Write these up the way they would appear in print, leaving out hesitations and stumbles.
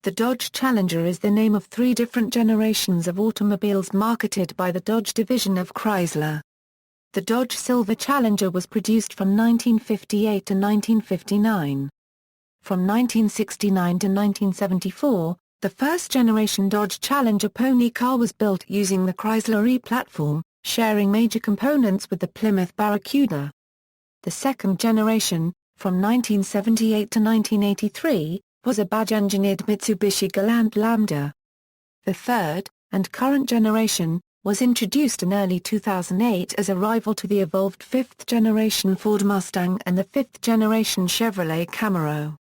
The Dodge Challenger is the name of three different generations of automobiles marketed by the Dodge division of Chrysler. The Dodge Silver Challenger was produced from 1958 to 1959. From 1969 to 1974, the first-generation Dodge Challenger pony car was built using the Chrysler E platform, sharing major components with the Plymouth Barracuda. The second generation, from 1978 to 1983, was a badge-engineered Mitsubishi Galant Lambda. The third, and current generation, was introduced in early 2008 as a rival to the evolved fifth-generation Ford Mustang and the fifth-generation Chevrolet Camaro.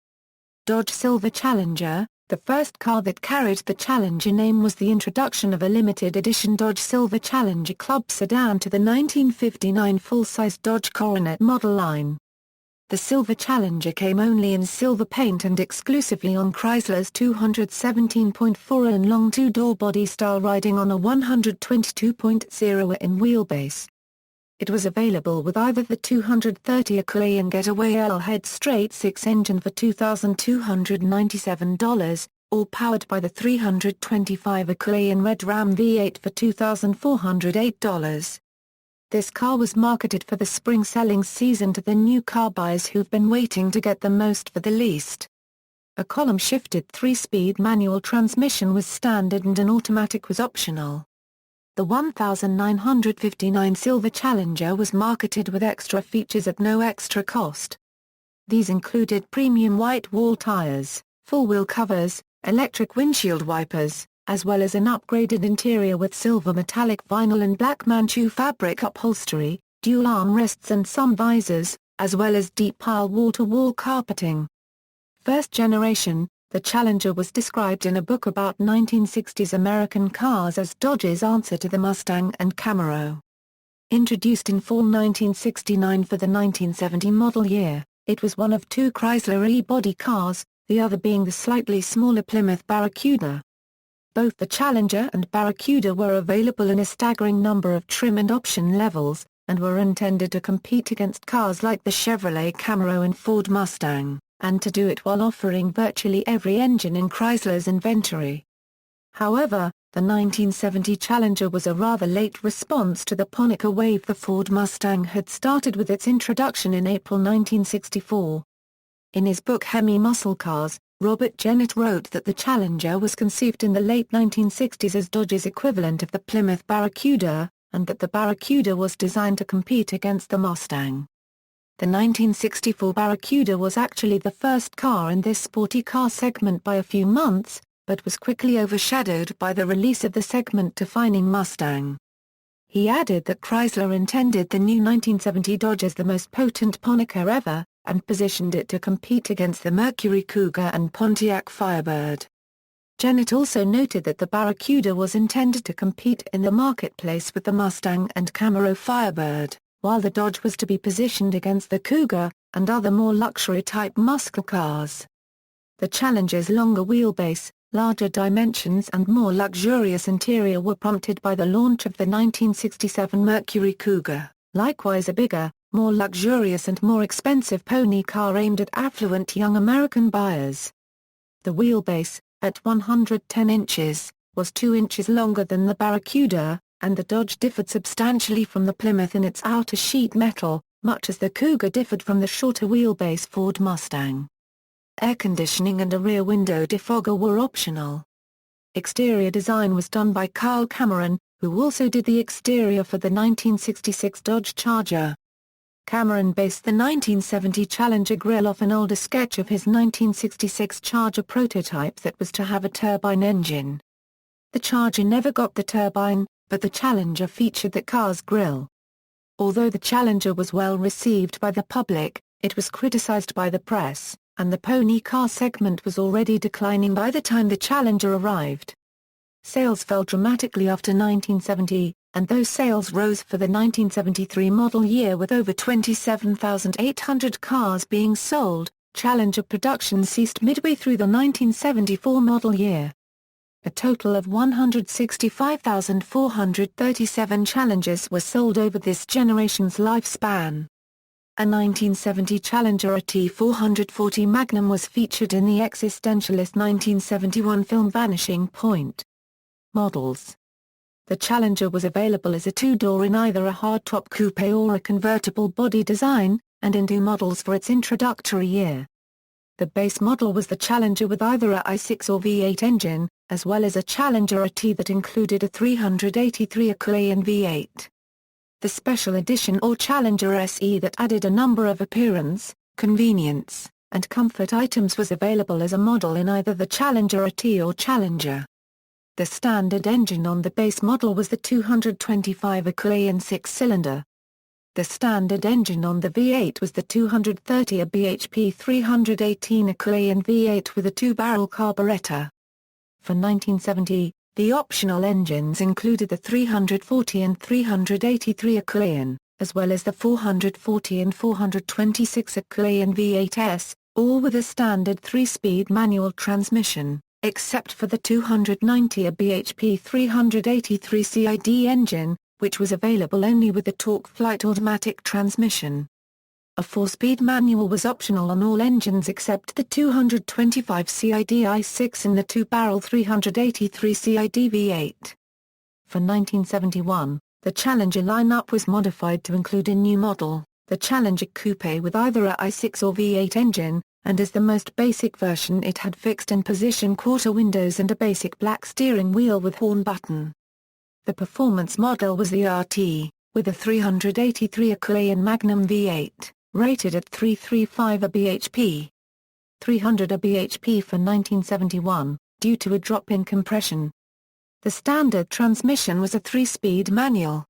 Dodge Silver Challenger, the first car that carried the Challenger name, was the introduction of a limited-edition Dodge Silver Challenger Club sedan to the 1959 full-size Dodge Coronet model line. The Silver Challenger came only in silver paint and exclusively on Chrysler's 217.4 long two-door body style, riding on a 122.0 in wheelbase. It was available with either the 230 Acclaim Getaway L-head straight-six engine for $2,297, or powered by the 325 Acclaim Red Ram V8 for $2,408. This car was marketed for the spring selling season to the new car buyers who've been waiting to get the most for the least. A column-shifted 3-speed manual transmission was standard and an automatic was optional. The 1959 Silver Challenger was marketed with extra features at no extra cost. These included premium white wall tires, full-wheel covers, electric windshield wipers, as well as an upgraded interior with silver metallic vinyl and black Manchu fabric upholstery, dual armrests and some visors, as well as deep pile wall-to-wall carpeting. First generation, the Challenger was described in a book about 1960s American cars as Dodge's answer to the Mustang and Camaro. Introduced in fall 1969 for the 1970 model year, it was one of two Chrysler E body cars, the other being the slightly smaller Plymouth Barracuda. Both the Challenger and Barracuda were available in a staggering number of trim and option levels, and were intended to compete against cars like the Chevrolet Camaro and Ford Mustang, and to do it while offering virtually every engine in Chrysler's inventory. However, the 1970 Challenger was a rather late response to the Pontiac wave the Ford Mustang had started with its introduction in April 1964. In his book Hemi Muscle Cars, Robert Jennett wrote that the Challenger was conceived in the late 1960s as Dodge's equivalent of the Plymouth Barracuda, and that the Barracuda was designed to compete against the Mustang. The 1964 Barracuda was actually the first car in this sporty car segment by a few months, but was quickly overshadowed by the release of the segment-defining Mustang. He added that Chrysler intended the new 1970 Dodge as the most potent Pontiac ever, and positioned it to compete against the Mercury Cougar and Pontiac Firebird. Jennett also noted that the Barracuda was intended to compete in the marketplace with the Mustang and Camaro Firebird, while the Dodge was to be positioned against the Cougar, and other more luxury-type muscle cars. The Challenger's longer wheelbase, larger dimensions and more luxurious interior were prompted by the launch of the 1967 Mercury Cougar, likewise a bigger, more luxurious and more expensive pony car aimed at affluent young American buyers. The wheelbase, at 110 inches, was 2 inches longer than the Barracuda, and the Dodge differed substantially from the Plymouth in its outer sheet metal, much as the Cougar differed from the shorter wheelbase Ford Mustang. Air conditioning and a rear window defogger were optional. Exterior design was done by Carl Cameron, who also did the exterior for the 1966 Dodge Charger. Cameron based the 1970 Challenger grille off an older sketch of his 1966 Charger prototype that was to have a turbine engine. The Charger never got the turbine, but the Challenger featured the car's grille. Although the Challenger was well received by the public, it was criticized by the press, and the pony car segment was already declining by the time the Challenger arrived. Sales fell dramatically after 1970, and those sales rose for the 1973 model year with over 27,800 cars being sold. Challenger production ceased midway through the 1974 model year. A total of 165,437 Challengers were sold over this generation's lifespan. A 1970 Challenger A T440 Magnum was featured in the existentialist 1971 film Vanishing Point. Models. The Challenger was available as a two-door in either a hardtop coupe or a convertible body design, and in two models for its introductory year. The base model was the Challenger with either a I6 or V8 engine, as well as a Challenger A T that included a 383 Equine V8. The Special Edition or Challenger SE that added a number of appearance, convenience, and comfort items was available as a model in either the Challenger A T or Challenger. The standard engine on the base model was the 225 Equine six-cylinder. The standard engine on the V8 was the 230 bhp 318 Equine V8 with a two-barrel carburetor. For 1970, the optional engines included the 340 and 383 Equine, as well as the 440 and 426 Equine V8s, all with a standard 3-speed manual transmission, except for the 290 bhp 383 CID engine, which was available only with the torque-flight automatic transmission. A 4-speed manual was optional on all engines except the 225 CID I6 and the two-barrel 383 CID V8. For 1971, the Challenger lineup was modified to include a new model, the Challenger Coupe with either a I6 or V8 engine, and as the most basic version it had fixed and position quarter windows and a basic black steering wheel with horn button. The performance model was the RT, with a 383 Equine Magnum V8. Rated at 335 bhp. 300 bhp for 1971, due to a drop in compression. The standard transmission was a 3-speed manual.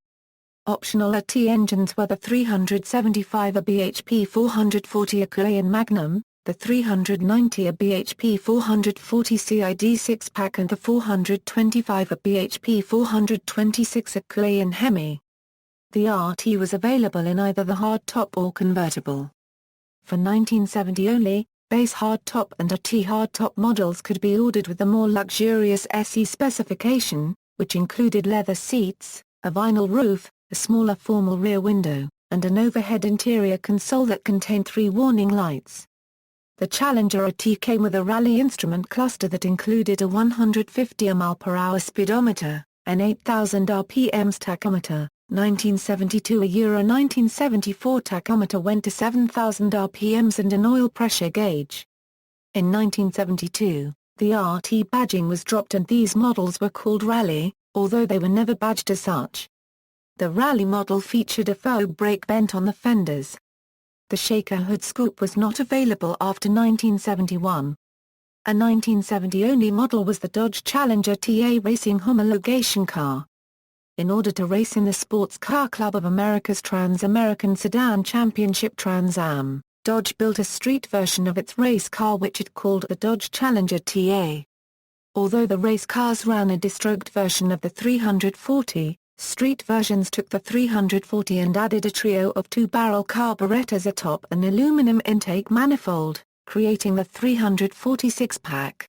Optional AT engines were the 375 bhp 440 Equine Magnum, the 390 bhp 440 CID 6-pack and the 425 bhp 426 Equine Hemi. The RT was available in either the hardtop or convertible. For 1970 only, base hardtop and AT hardtop models could be ordered with the more luxurious SE specification, which included leather seats, a vinyl roof, a smaller formal rear window, and an overhead interior console that contained 3 warning lights. The Challenger AT came with a rally instrument cluster that included a 150 mph speedometer, an 8,000 rpm tachometer. 1972 Euro 1974 tachometer went to 7,000 rpms and an oil pressure gauge. In 1972, the RT badging was dropped and these models were called Rally, although they were never badged as such. The Rally model featured a faux brake bent on the fenders. The Shaker hood scoop was not available after 1971. A 1970-only model was the Dodge Challenger TA racing homologation car. In order to race in the Sports Car Club of America's Trans-American Sedan Championship Trans Am, Dodge built a street version of its race car which it called the Dodge Challenger TA. Although the race cars ran a distroked version of the 340, street versions took the 340 and added a trio of two-barrel carburetors atop an aluminum intake manifold, creating the 346-pack.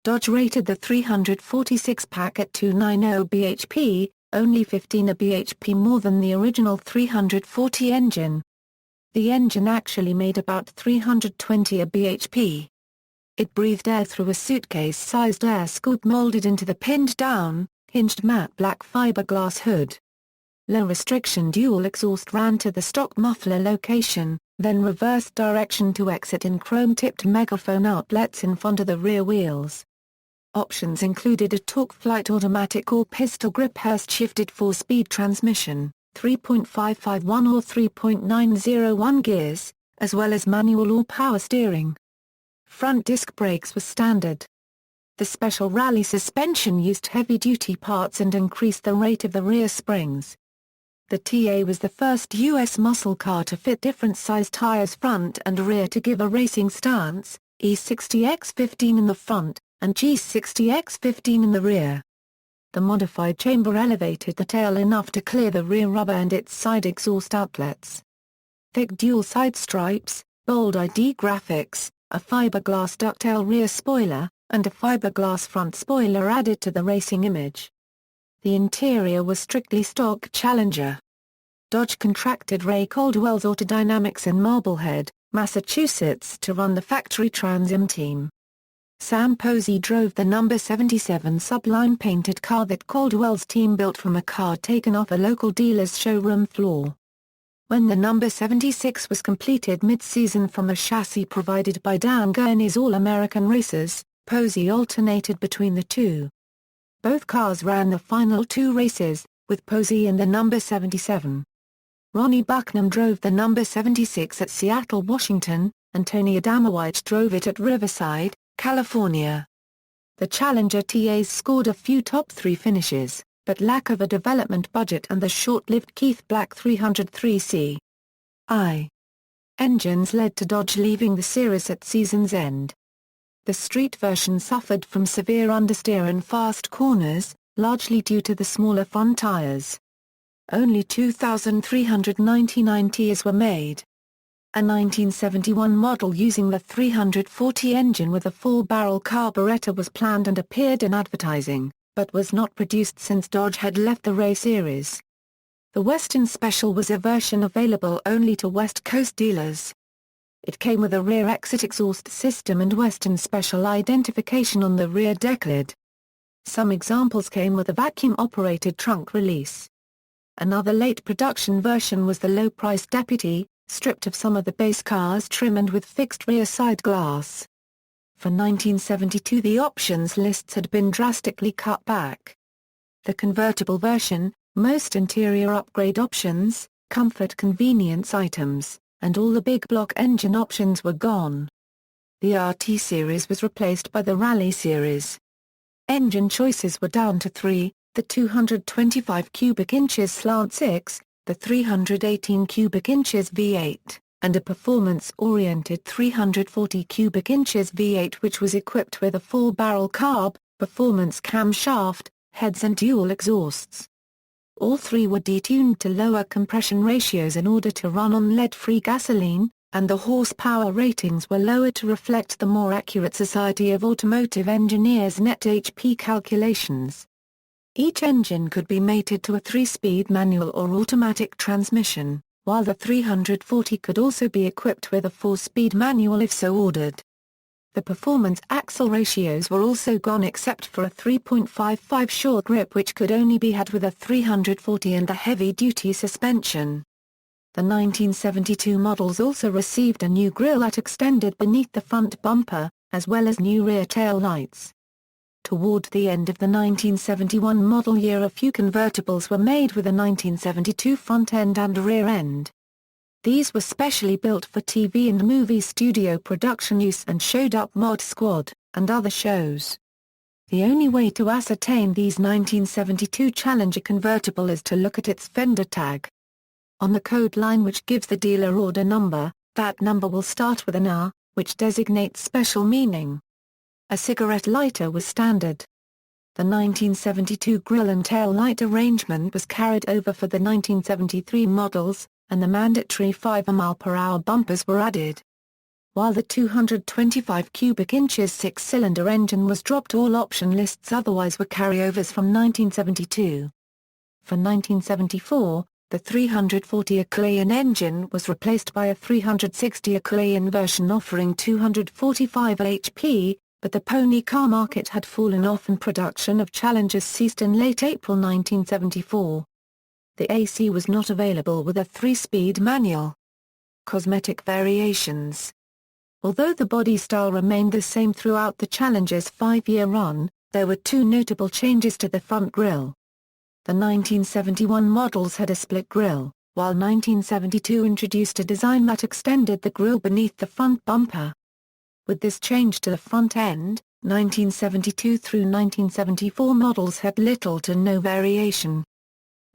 Dodge rated the 346-pack at 290 bhp, only 15 bhp more than the original 340 engine. The engine actually made about 320 bhp. It breathed air through a suitcase-sized air scoop molded into the pinned-down, hinged matte black fiberglass hood. Low-restriction dual exhaust ran to the stock muffler location, then reversed direction to exit in chrome-tipped megaphone outlets in front of the rear wheels. Options included a torque-flight automatic or pistol grip Hurst-shifted 4-speed transmission, 3.551 or 3.901 gears, as well as manual or power steering. Front disc brakes were standard. The special rally suspension used heavy-duty parts and increased the rate of the rear springs. The TA was the first U.S. muscle car to fit different-sized tires front and rear to give a racing stance, E60X15 in the front, and G60X15 in the rear. The modified chamber elevated the tail enough to clear the rear rubber and its side exhaust outlets. Thick dual side stripes, bold ID graphics, a fiberglass ducktail rear spoiler, and a fiberglass front spoiler added to the racing image. The interior was strictly stock Challenger. Dodge contracted Ray Caldwell's Autodynamics in Marblehead, Massachusetts to run the factory Trans Am team. Sam Posey drove the number 77 Sublime painted car that Caldwell's team built from a car taken off a local dealer's showroom floor. When the number 76 was completed mid-season from a chassis provided by Dan Gurney's All-American Racers, Posey alternated between the two. Both cars ran the final two races, with Posey in the number 77. Ronnie Bucknam drove the number 76 at Seattle, Washington, and Tony Adamowicz drove it at Riverside, California. The Challenger TAs scored a few top 3 finishes, but lack of a development budget and the short-lived Keith Black 303 I engines led to Dodge leaving the series at season's end. The street version suffered from severe understeer and fast corners, largely due to the smaller front tires. Only 2,399 TAs were made. A 1971 model using the 340 engine with a 4-barrel carburetor was planned and appeared in advertising, but was not produced since Dodge had left the Ray series. The Western Special was a version available only to West Coast dealers. It came with a rear exit exhaust system and Western Special identification on the rear deck lid. Some examples came with a vacuum-operated trunk release. Another late production version was the low-priced Deputy, stripped of some of the base car's trim and with fixed rear side glass. For 1972 the options lists had been drastically cut back. The convertible version, most interior upgrade options, comfort convenience items, and all the big block engine options were gone. The RT series was replaced by the Rally series. Engine choices were down to 3, the 225 cubic inches slant 6, the 318 cubic inches V8, and a performance-oriented 340 cubic inches V8 which was equipped with a 4-barrel carb, performance camshaft, heads and dual exhausts. All three were detuned to lower compression ratios in order to run on lead-free gasoline, and the horsepower ratings were lowered to reflect the more accurate Society of Automotive Engineers net HP calculations. Each engine could be mated to a 3-speed manual or automatic transmission, while the 340 could also be equipped with a 4-speed manual if so ordered. The performance axle ratios were also gone except for a 3.55 short grip which could only be had with a 340 and the heavy-duty suspension. The 1972 models also received a new grille that extended beneath the front bumper, as well as new rear tail lights. Toward the end of the 1971 model year a few convertibles were made with a 1972 front end and rear end. These were specially built for TV and movie studio production use and showed up Mod Squad, and other shows. The only way to ascertain these 1972 Challenger convertible is to look at its fender tag. On the code line which gives the dealer order number, that number will start with an R, which designates special meaning. A cigarette lighter was standard. The 1972 grille and tail light arrangement was carried over for the 1973 models, and the mandatory 5 mph bumpers were added. While the 225 cubic inches 6-cylinder engine was dropped, all option lists otherwise were carryovers from 1972. For 1974, the 340 Acclaim engine was replaced by a 360 Acclaim version offering 245 HP, but the pony car market had fallen off and production of Challengers ceased in late April 1974. The AC was not available with a 3-speed manual. Cosmetic variations. Although the body style remained the same throughout the Challenger's 5-year run, there were 2 notable changes to the front grille. The 1971 models had a split grille, while 1972 introduced a design that extended the grille beneath the front bumper. With this change to the front end, 1972 through 1974 models had little to no variation.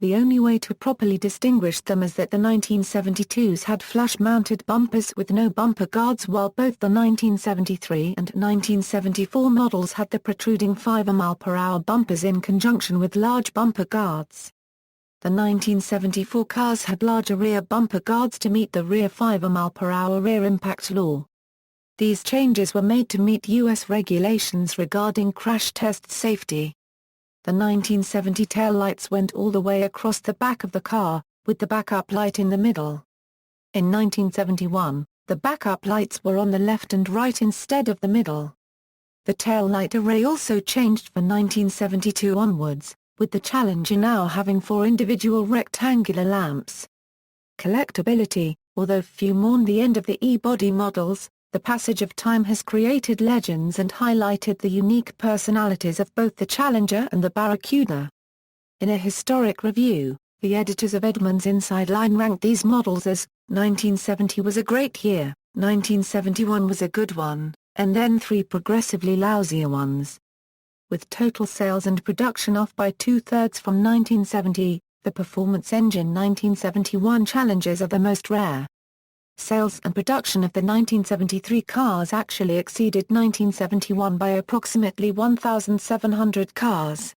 The only way to properly distinguish them is that the 1972s had flush-mounted bumpers with no bumper guards while both the 1973 and 1974 models had the protruding 5 mph bumpers in conjunction with large bumper guards. The 1974 cars had larger rear bumper guards to meet the rear 5 mph rear impact law. These changes were made to meet U.S. regulations regarding crash test safety. The 1970 taillights went all the way across the back of the car, with the backup light in the middle. In 1971, the backup lights were on the left and right instead of the middle. The tail light array also changed for 1972 onwards, with the Challenger now having 4 individual rectangular lamps. Collectability. Although few mourn the end of the E-body models, the passage of time has created legends and highlighted the unique personalities of both the Challenger and the Barracuda. In a historic review, the editors of Edmunds Inside Line ranked these models as, 1970 was a great year, 1971 was a good one, and then 3 progressively lousier ones. With total sales and production off by 2/3 from 1970, the performance engine 1971 Challengers are the most rare. Sales and production of the 1973 cars actually exceeded 1971 by approximately 1,700 cars.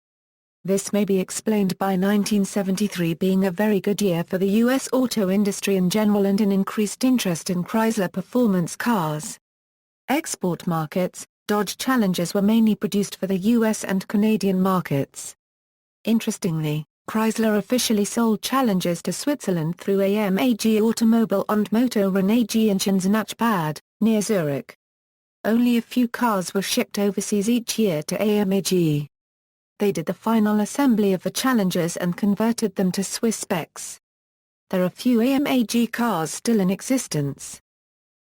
This may be explained by 1973 being a very good year for the U.S. auto industry in general and an increased interest in Chrysler performance cars. Export markets. Dodge Challengers were mainly produced for the U.S. and Canadian markets. Interestingly, Chrysler officially sold Challengers to Switzerland through AMAG Automobile und Motoren AG in Schönsnachbad, near Zurich. Only a few cars were shipped overseas each year to AMAG. They did the final assembly of the Challengers and converted them to Swiss specs. There are few AMAG cars still in existence.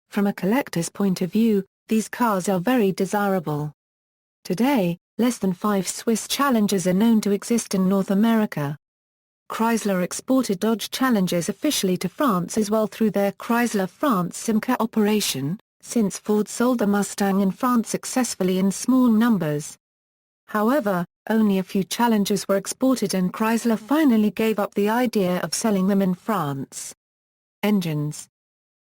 From a collector's point of view, these cars are very desirable. Today, less than 5 Swiss Challengers are known to exist in North America. Chrysler exported Dodge Challengers officially to France as well through their Chrysler France Simca operation, since Ford sold the Mustang in France successfully in small numbers. However, only a few Challengers were exported and Chrysler finally gave up the idea of selling them in France. Engines.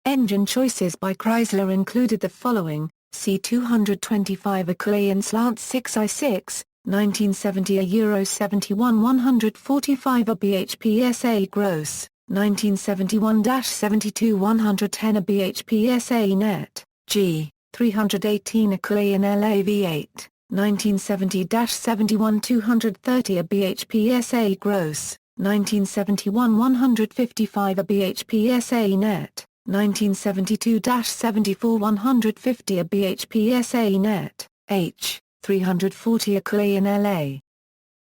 Engine choices by Chrysler included the following: C225 Equine Slant 6i6, 1970 a Euro 71 145 a bhp gross, 1971-72 110 a bhp net, G, 318 Equine LA V8, 1970-71 230 a bhp gross, 1971 155 a bhp net, 1972-74 150 a bhp net, H, 340 Equine LA.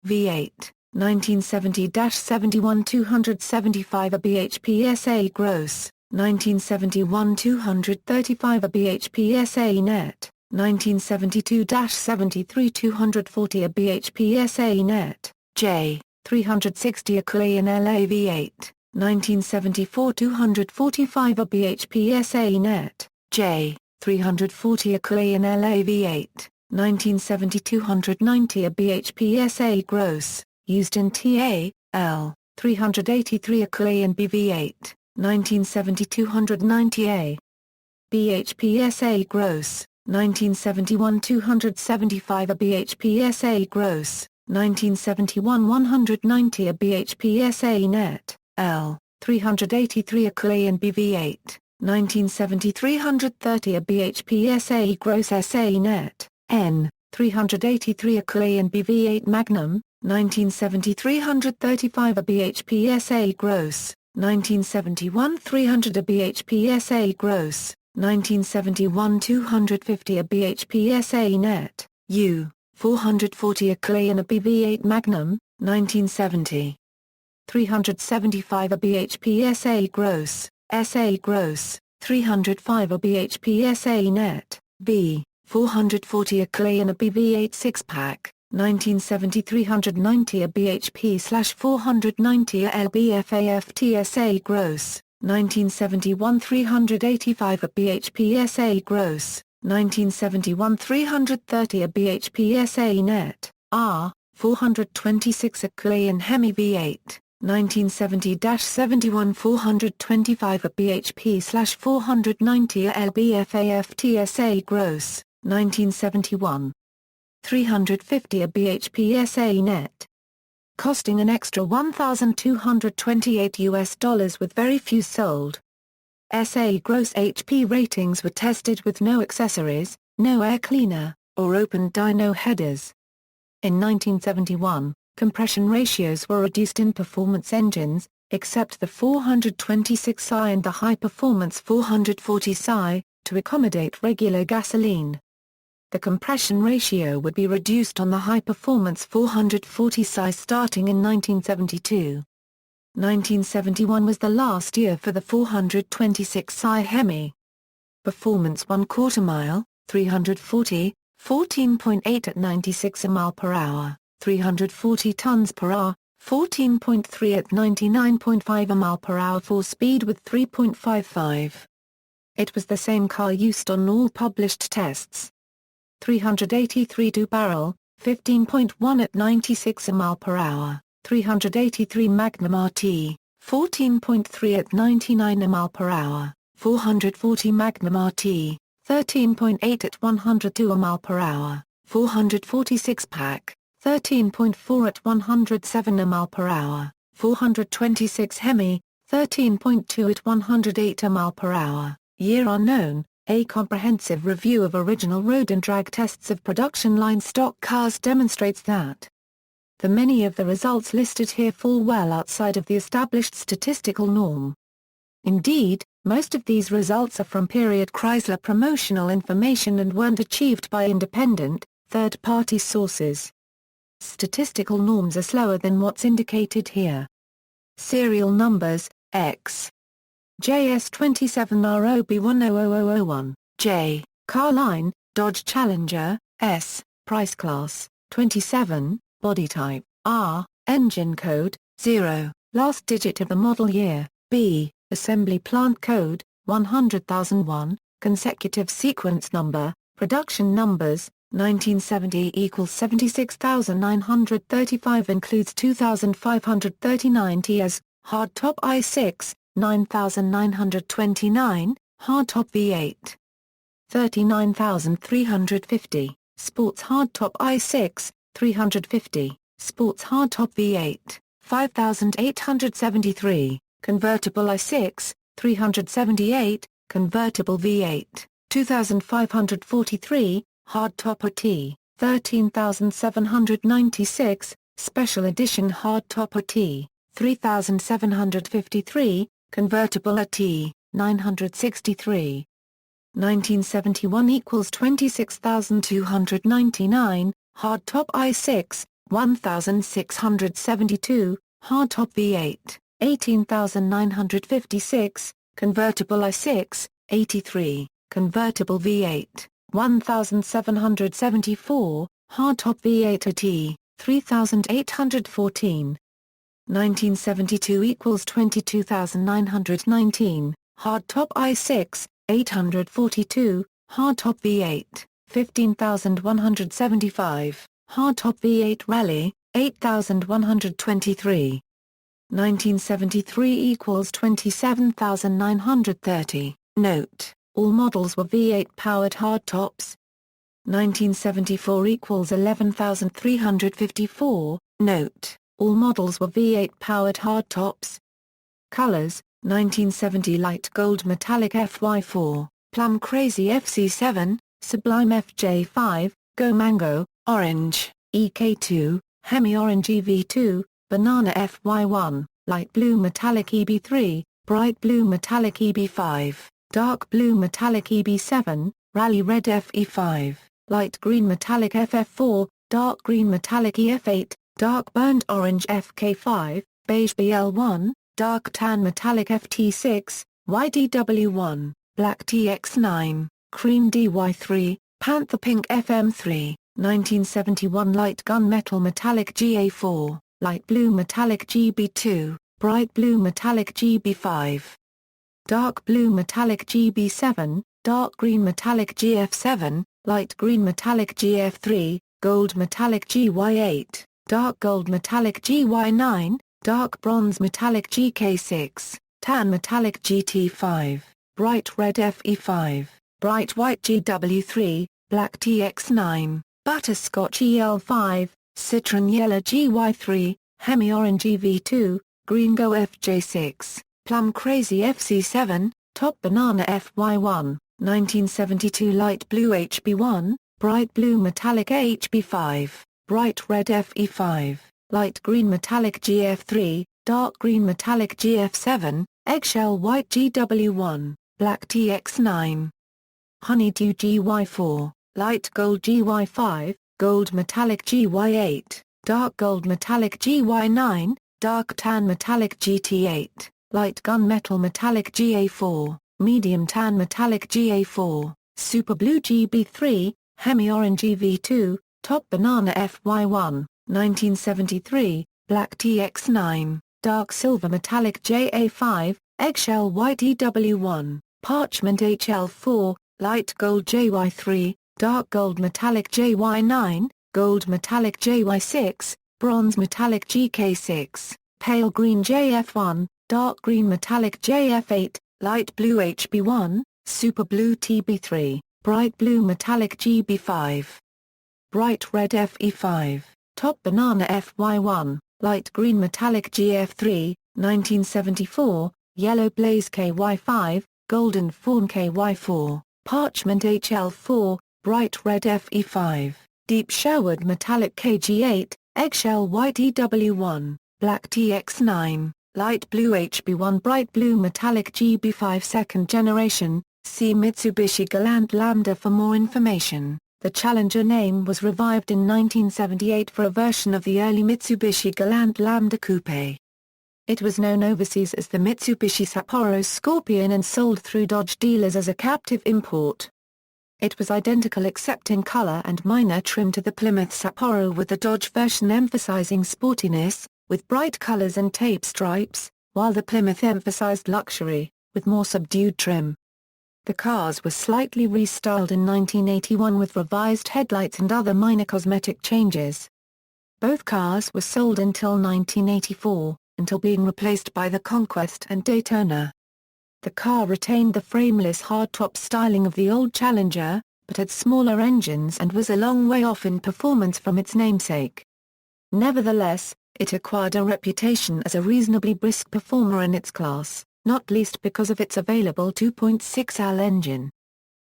V8, 1970-71 275 a bhp gross, 1971 235 a bhp net, 1972-73 240 a bhp net, J, 360 Equine LA V8. 1974 245 a bhp net, J, 340 Equine LA V8, 1970 290 a bhp gross, used in TA, L, 383 Equine BV8, 1970 290 a bhp gross, 1971 275 a bhp gross, 1971 190 a bhp net, L, 383 Equine BV8, 1970 330 a bhp gross SA net, N, 383 Equine BV8 Magnum, 1970 335 a bhp gross, 1971 300 a bhp gross, 1971 250 a bhp net, U, 440 Equine BV8 Magnum, 1970. 375 a bhp gross, SA gross, 305 a bhp net, B, 440 Equine BV8 6-pack, 1970 390 a bhp/490 a lbfaft gross, 1971 385 a bhp gross, 1971 330 a bhp net, R, 426 Equine Hemi V8. 1970-71 425 a bhp/490 a lbfaft gross, 1971. 350 a bhp net. Costing an extra $1,228 with very few sold. SA gross HP ratings were tested with no accessories, no air cleaner, or open dyno headers. In 1971, compression ratios were reduced in performance engines, except the 426i and the high-performance 440si, to accommodate regular gasoline. The compression ratio would be reduced on the high-performance 440si starting in 1972. 1971 was the last year for the 426si Hemi. Performance 1 quarter-mile, 340, 14.8 at 96 mph, 340 tons per hour, 14.3 at 99.5 mph, 4-speed with 3.55. It was the same car used on all published tests. 383 two-barrel, 15.1 at 96 mph, 383 Magnum RT, 14.3 at 99 mph, 440 Magnum RT, 13.8 at 102 mph, 446 Pack, 13.4 at 107 mph, 426 Hemi, 13.2 at 108 mph, year unknown. A comprehensive review of original road and drag tests of production line stock cars demonstrates that the many of the results listed here fall well outside of the established statistical norm. Indeed, most of these results are from period Chrysler promotional information and weren't achieved by independent, third-party sources. Statistical norms are slower than what's indicated here. Serial numbers, X. JS27ROB100001, J, car line, Dodge Challenger, S, price class, 27, body type, R, engine code, 0, last digit of the model year, B, assembly plant code, 100,001, consecutive sequence number, production numbers, 1970 equals 76,935 includes 2,539 T as, hardtop i6, 9,929, hardtop V8. 39,350, sports hardtop i6, 350, sports hardtop V8, 5,873, convertible i6, 378, convertible V8, 2,543, hardtop T, 13,796, special edition hardtop T, 3,753, convertible T, 963. 1971 equals 26,299, hardtop i6, 1,672, hardtop V8, 18,956, convertible i6, 83, convertible V8, 1,774, hardtop V8 T, 3,814. 1972 equals 22,919, hardtop i6, 842, hardtop V8, 15,175, hardtop V8 Rally, 8,123. 1973 equals 27,930, note, all models were V8-powered hardtops. 1974 equals 11,354, note, all models were V8-powered hardtops. Colors, 1970 light gold metallic FY4, plum crazy FC7, sublime FJ5, go mango, orange, EK2, hemi orange EV2, banana FY1, light blue metallic EB3, bright blue metallic EB5, dark blue metallic EB7, rally red FE5, light green metallic FF4, dark green metallic EF8, dark burnt orange FK5, beige BL1, dark tan metallic FT6, YDW1, black TX9, cream DY3, panther pink FM3, 1971 light gunmetal metallic GA4, light blue metallic GB2, bright blue metallic GB5, dark blue metallic GB7, dark green metallic GF7, light green metallic GF3, gold metallic GY8, dark gold metallic GY9, dark bronze metallic GK6, tan metallic GT5, bright red FE5, bright white GW3, black TX9, butterscotch EL5, citron yellow GY3, hemi orange EV2, green go FJ6, plum crazy FC7, top banana FY1, 1972 light blue HB1, bright blue metallic HB5, bright red FE5, light green metallic GF3, dark green metallic GF7, eggshell white GW1, black TX9. Honeydew GY4, light gold GY5, gold metallic GY8, dark gold metallic GY9, dark tan metallic GT8, light gunmetal metallic GA4, medium tan metallic GA4, super blue GB3, hemi orange EV2, top banana FY1, 1973, black TX9, dark silver metallic JA5, eggshell white EW1, parchment HL4, light gold JY3, dark gold metallic JY9, gold metallic JY6, bronze metallic GK6, pale green JF1, dark green metallic JF8, light blue HB1, super blue TB3, bright blue metallic GB5. Bright red FE5, top banana FY1, light green metallic GF3, 1974, yellow blaze KY5, golden fawn KY4, parchment HL4, bright red FE5, deep showered metallic KG8, eggshell white EW1, black TX9, light blue HB1, bright blue metallic GB5 second generation. See Mitsubishi Galant Lambda for more information. The Challenger name was revived in 1978 for a version of the early Mitsubishi Galant Lambda Coupe. It was known overseas as the Mitsubishi Sapporo Scorpion and sold through Dodge dealers as a captive import. It was identical except in color and minor trim to the Plymouth Sapporo, with the Dodge version emphasizing sportiness, with bright colors and tape stripes, while the Plymouth emphasized luxury, with more subdued trim. The cars were slightly restyled in 1981 with revised headlights and other minor cosmetic changes. Both cars were sold until 1984, until being replaced by the Conquest and Daytona. The car retained the frameless hardtop styling of the old Challenger, but had smaller engines and was a long way off in performance from its namesake. Nevertheless, it acquired a reputation as a reasonably brisk performer in its class, not least because of its available 2.6L engine.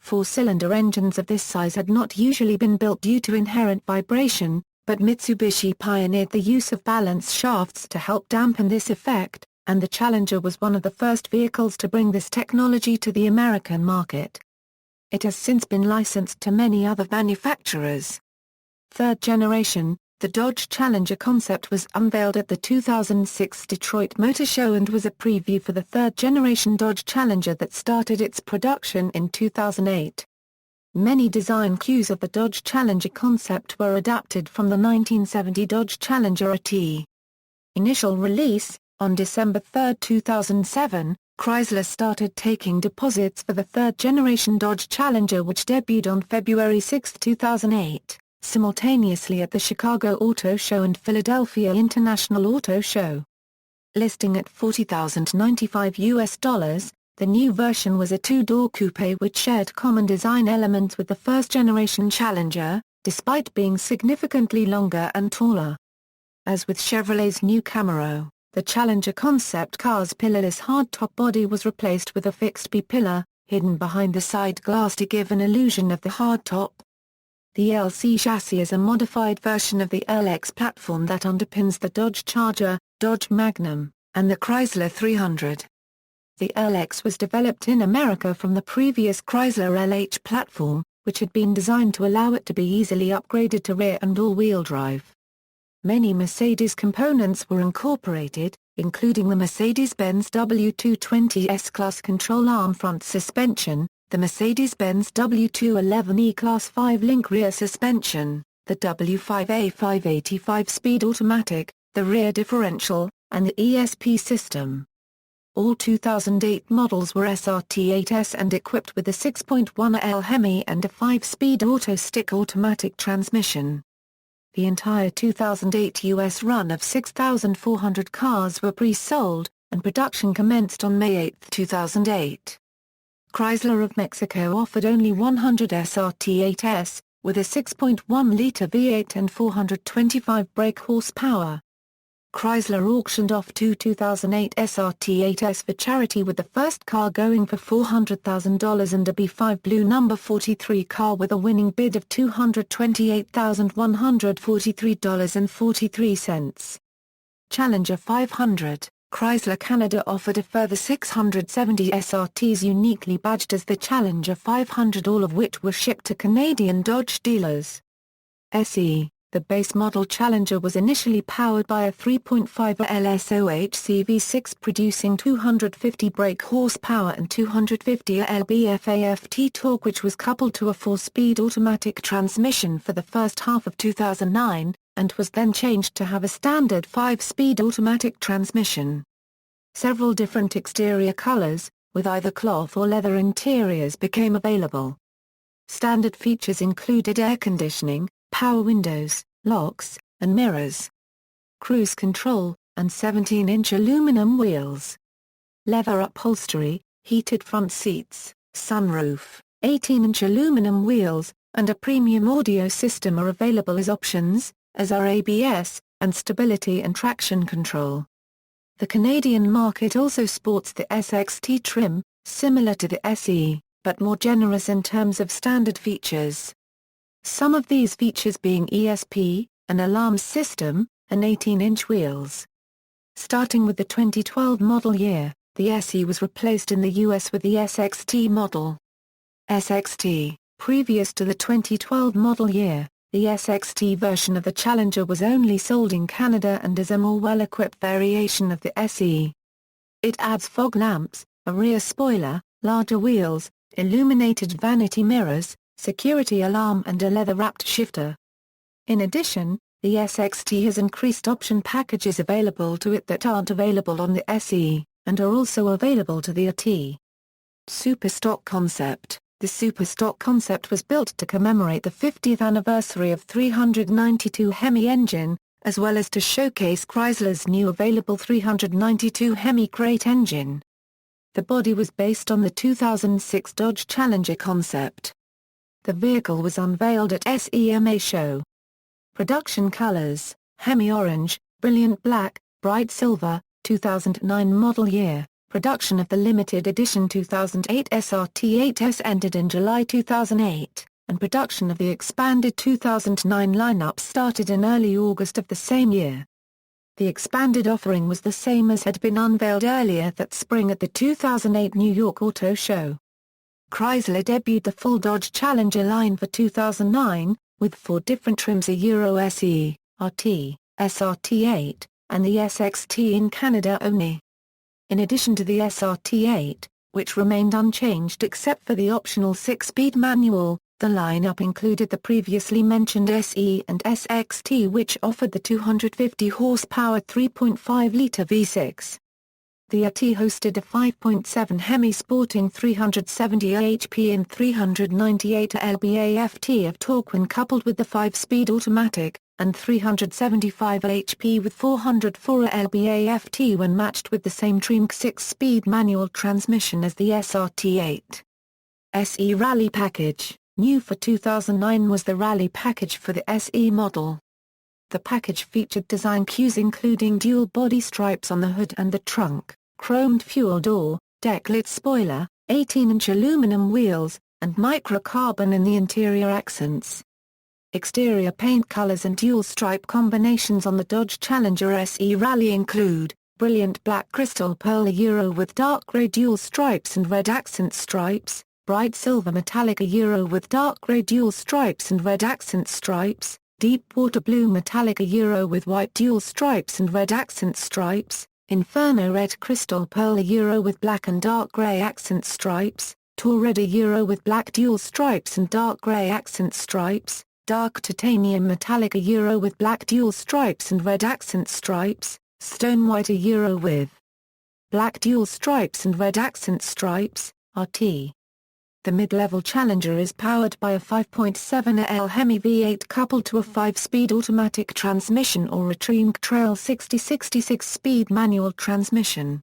Four-cylinder engines of this size had not usually been built due to inherent vibration, but Mitsubishi pioneered the use of balance shafts to help dampen this effect, and the Challenger was one of the first vehicles to bring this technology to the American market. It has since been licensed to many other manufacturers. Third generation, the Dodge Challenger concept was unveiled at the 2006 Detroit Motor Show and was a preview for the third-generation Dodge Challenger that started its production in 2008. Many design cues of the Dodge Challenger concept were adapted from the 1970 Dodge Challenger RT. Initial release: on December 3, 2007, Chrysler started taking deposits for the third-generation Dodge Challenger, which debuted on February 6, 2008. Simultaneously at the Chicago Auto Show and Philadelphia International Auto Show. Listing at $40,095, the new version was a two-door coupe which shared common design elements with the first-generation Challenger, despite being significantly longer and taller. As with Chevrolet's new Camaro, the Challenger concept car's pillarless hardtop body was replaced with a fixed B-pillar, hidden behind the side glass to give an illusion of the hardtop. The LC chassis is a modified version of the LX platform that underpins the Dodge Charger, Dodge Magnum, and the Chrysler 300. The LX was developed in America from the previous Chrysler LH platform, which had been designed to allow it to be easily upgraded to rear and all-wheel drive. Many Mercedes components were incorporated, including the Mercedes-Benz W220 S-Class control arm front suspension, the Mercedes-Benz W211 E-Class 5-link rear suspension, the W5A 585-speed automatic, the rear differential, and the ESP system. All 2008 models were SRT8s and equipped with a 6.1L Hemi and a 5-speed auto-stick automatic transmission. The entire 2008 U.S. run of 6,400 cars were pre-sold, and production commenced on May 8, 2008. Chrysler of Mexico offered only 100 SRT8s, with a 6.1-liter V8 and 425 brake horsepower. Chrysler auctioned off two 2008 SRT8s for charity, with the first car going for $400,000 and a B5 Blue No. 43 car with a winning bid of $228,143.43. Challenger 500, Chrysler Canada offered a further 670 SRTs uniquely badged as the Challenger 500, all of which were shipped to Canadian Dodge dealers. SE. The base model Challenger was initially powered by a 3.5 LSOHC V6 producing 250 brake horsepower and 250 lb-FAFT torque, which was coupled to a 4-speed automatic transmission for the first half of 2009, and was then changed to have a standard 5-speed automatic transmission. Several different exterior colors, with either cloth or leather interiors, became available. Standard features included air conditioning, power windows, locks, and mirrors, cruise control, and 17-inch aluminum wheels. Leather upholstery, heated front seats, sunroof, 18-inch aluminum wheels, and a premium audio system are available as options, as are ABS, and stability and traction control. The Canadian market also sports the SXT trim, similar to the SE, but more generous in terms of standard features. Some of these features being ESP, an alarm system, and 18-inch wheels. Starting with the 2012 model year, the SE was replaced in the US with the SXT model. SXT. Previous to the 2012 model year, the SXT version of the Challenger was only sold in Canada and is a more well-equipped variation of the SE. It adds fog lamps, a rear spoiler, larger wheels, illuminated vanity mirrors, security alarm and a leather-wrapped shifter. In addition, the SXT has increased option packages available to it that aren't available on the SE, and are also available to the AT. Superstock concept. The Superstock concept was built to commemorate the 50th anniversary of 392 Hemi engine, as well as to showcase Chrysler's new available 392 Hemi crate engine. The body was based on the 2006 Dodge Challenger concept. The vehicle was unveiled at SEMA show. Production colors: Hemi orange, brilliant black, bright silver. 2009 model year. Production of the limited edition 2008 SRT8S ended in July 2008, and production of the expanded 2009 lineup started in early August of the same year. The expanded offering was the same as had been unveiled earlier that spring at the 2008 New York Auto Show. Chrysler debuted the full Dodge Challenger line for 2009, with 4 different trims: a Euro SE, RT, SRT8, and the SXT in Canada only. In addition to the SRT8, which remained unchanged except for the optional 6-speed manual, the lineup included the previously mentioned SE and SXT, which offered the 250 horsepower 3.5-liter V6. The AT hosted a 5.7 Hemi sporting 370 HP and 398 lb-FT of torque when coupled with the 5-speed automatic, and 375 HP with 404 lb-FT when matched with the same trim 6-speed manual transmission as the SRT8. SE Rally Package. New for 2009 was the Rally Package for the SE model. The package featured design cues including dual body stripes on the hood and the trunk, chromed fuel door, deck-lit spoiler, 18-inch aluminum wheels, and microcarbon in the interior accents. Exterior paint colors and dual stripe combinations on the Dodge Challenger SE Rally include brilliant black crystal pearl Euro with dark gray dual stripes and red accent stripes, bright silver metallic Euro with dark gray dual stripes and red accent stripes, deep water blue metallic Euro with white dual stripes and red accent stripes, inferno red crystal pearl Euro with black and dark gray accent stripes, tour red Euro with black dual stripes and dark gray accent stripes, dark titanium metallic Euro with black dual stripes and red accent stripes, stone white Euro with black dual stripes and red accent stripes, RT. The mid-level Challenger is powered by a 5.7L Hemi V8 coupled to a 5-speed automatic transmission or a Tremec Trail 6066 speed manual transmission.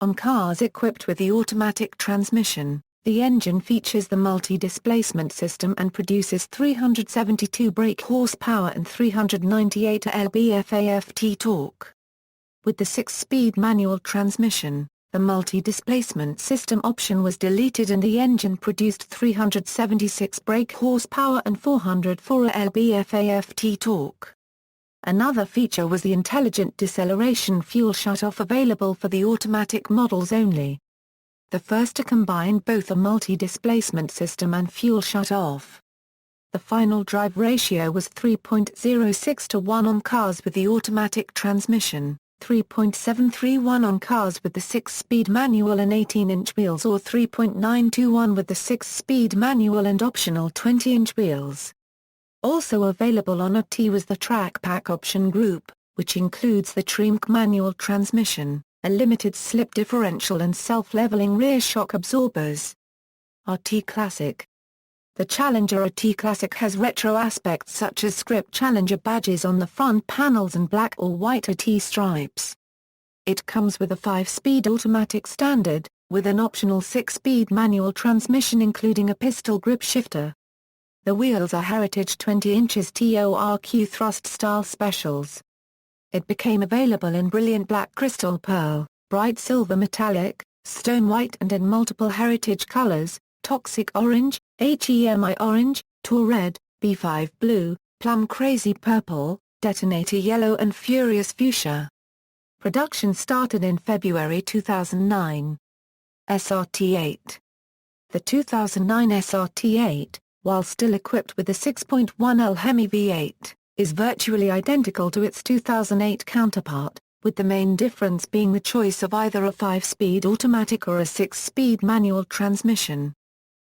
On cars equipped with the automatic transmission, the engine features the multi-displacement system and produces 372 brake horsepower and 398 lb-FAFT torque. With the 6-speed manual transmission, the multi-displacement system option was deleted and the engine produced 376 brake horsepower and 404 lb-FAFT torque. Another feature was the intelligent deceleration fuel shutoff, available for the automatic models only. The first to combine both a multi-displacement system and fuel shutoff. The final drive ratio was 3.06 to 1 on cars with the automatic transmission, 3.731 on cars with the 6-speed manual and 18-inch wheels, or 3.921 with the 6-speed manual and optional 20-inch wheels. Also available on a T was the Track Pack option group, which includes the TRIMC manual transmission, a limited slip differential and self-leveling rear shock absorbers. RT Classic. The Challenger RT Classic has retro aspects such as script Challenger badges on the front panels and black or white RT stripes. It comes with a 5-speed automatic standard, with an optional 6-speed manual transmission including a pistol grip shifter. The wheels are Heritage 20 inches TORQ thrust style specials. It became available in brilliant black, crystal pearl, bright silver metallic, stone white and in multiple Heritage colors: Toxic Orange, HEMI Orange, Tour Red, B5 Blue, Plum Crazy Purple, Detonator Yellow and Furious Fuchsia. Production started in February 2009. SRT8. The 2009 SRT8, while still equipped with the 6.1L Hemi V8, is virtually identical to its 2008 counterpart, with the main difference being the choice of either a 5-speed automatic or a 6-speed manual transmission.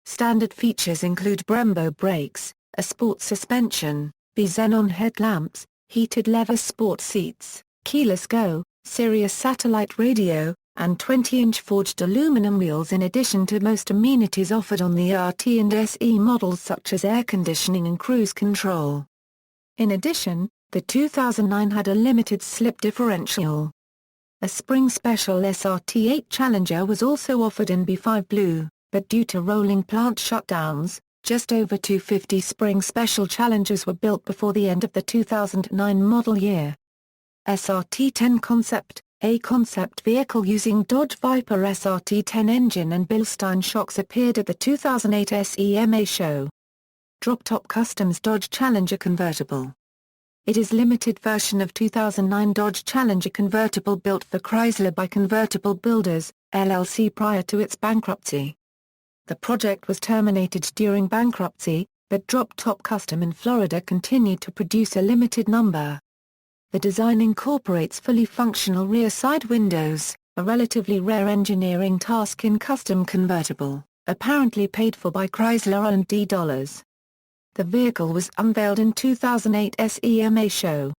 Standard features include Brembo brakes, a sport suspension, xenon headlamps, heated leather sport seats, keyless go, Sirius satellite radio, and 20-inch forged aluminum wheels, in addition to most amenities offered on the RT and SE models such as air conditioning and cruise control. In addition, the 2009 had a limited slip differential. A spring special SRT8 Challenger was also offered in B5 Blue, but due to rolling plant shutdowns, just over 250 spring special Challengers were built before the end of the 2009 model year. SRT10 Concept, a concept vehicle using Dodge Viper SRT10 engine and Bilstein shocks, appeared at the 2008 SEMA show. Drop-top Customs Dodge Challenger Convertible. It is limited version of 2009 Dodge Challenger convertible built for Chrysler by Convertible Builders, LLC, prior to its bankruptcy. The project was terminated during bankruptcy, but Drop Top Custom in Florida continued to produce a limited number. The design incorporates fully functional rear side windows, a relatively rare engineering task in custom convertible, apparently paid for by Chrysler R&D dollars. The vehicle was unveiled in 2008 SEMA show.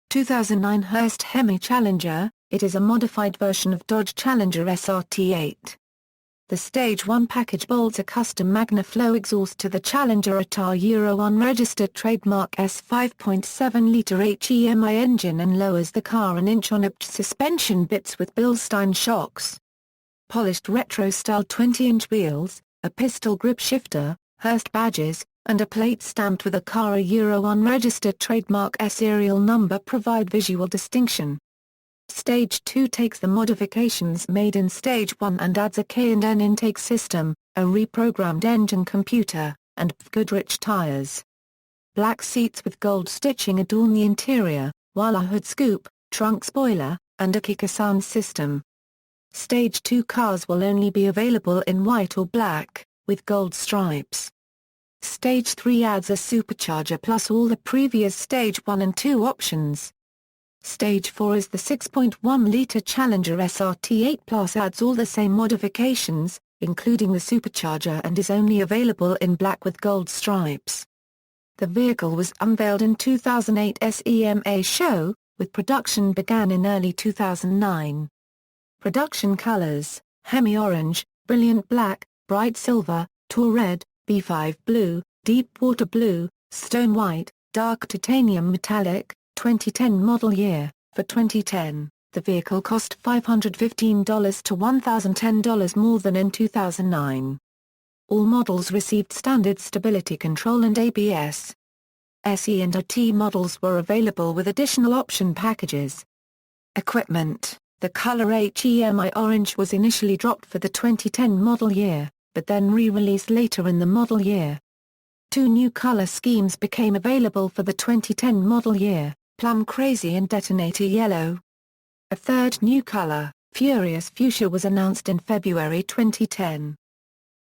2009 Hurst Hemi Challenger. It is a modified version of Dodge Challenger SRT8. The Stage 1 package bolts a custom MagnaFlow exhaust to the Challenger ATAR Euro unregistered trademark S 5.7-litre HEMI engine and lowers the car an inch on uped suspension bits with Bilstein shocks. Polished retro-style 20-inch wheels, a pistol grip shifter, Hurst badges, and a plate stamped with a Cara Euro unregistered trademark S serial number provide visual distinction. Stage 2 takes the modifications made in Stage 1 and adds a K&N intake system, a reprogrammed engine computer, and Goodrich tires. Black seats with gold stitching adorn the interior, while a hood scoop, trunk spoiler, and a kicker sound system. Stage 2 cars will only be available in white or black, with gold stripes. Stage 3 adds a supercharger plus all the previous Stage 1 and 2 options. Stage 4 is the 6.1-litre Challenger SRT8 Plus, adds all the same modifications, including the supercharger, and is only available in black with gold stripes. The vehicle was unveiled in 2008 SEMA show, with production began in early 2009. Production colors: Hemi Orange, Brilliant Black, Bright Silver, Tour Red, B5 Blue, Deep Water Blue, Stone White, Dark Titanium Metallic. 2010 model year. For 2010, the vehicle cost $515 to $1,010 more than in 2009. All models received standard stability control and ABS. SE and RT models were available with additional option packages. Equipment: the color HEMI Orange was initially dropped for the 2010 model year, but then re-released later in the model year. Two new color schemes became available for the 2010 model year. Plum Crazy and Detonator Yellow. A third new color, Furious Fuchsia, was announced in February 2010.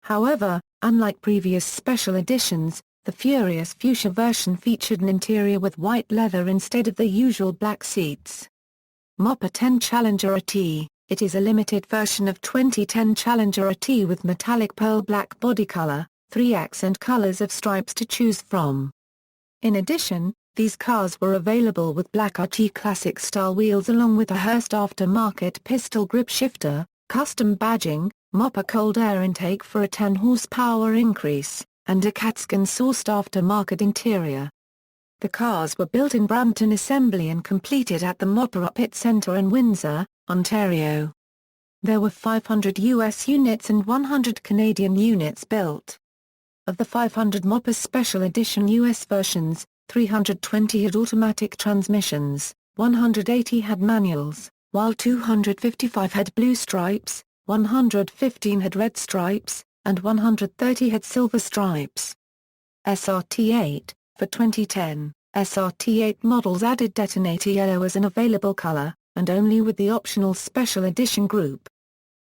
However, unlike previous special editions, the Furious Fuchsia version featured an interior with white leather instead of the usual black seats. Mopar 10 Challenger AT. It is a limited version of 2010 Challenger AT with metallic pearl black body color, 3 accent colors of stripes to choose from. In addition, these cars were available with black RT Classic style wheels along with a Hurst aftermarket pistol grip shifter, custom badging, Mopar cold air intake for a 10 horsepower increase, and a CatScan-sourced aftermarket interior. The cars were built in Brampton Assembly and completed at the Mopar Upfit Centre in Windsor, Ontario. There were 500 US units and 100 Canadian units built. Of the 500 Mopar Special Edition US versions, 320 had automatic transmissions, 180 had manuals, while 255 had blue stripes, 115 had red stripes, and 130 had silver stripes. SRT8. For 2010, SRT8 models added Detonator Yellow as an available color, and only with the optional Special Edition group.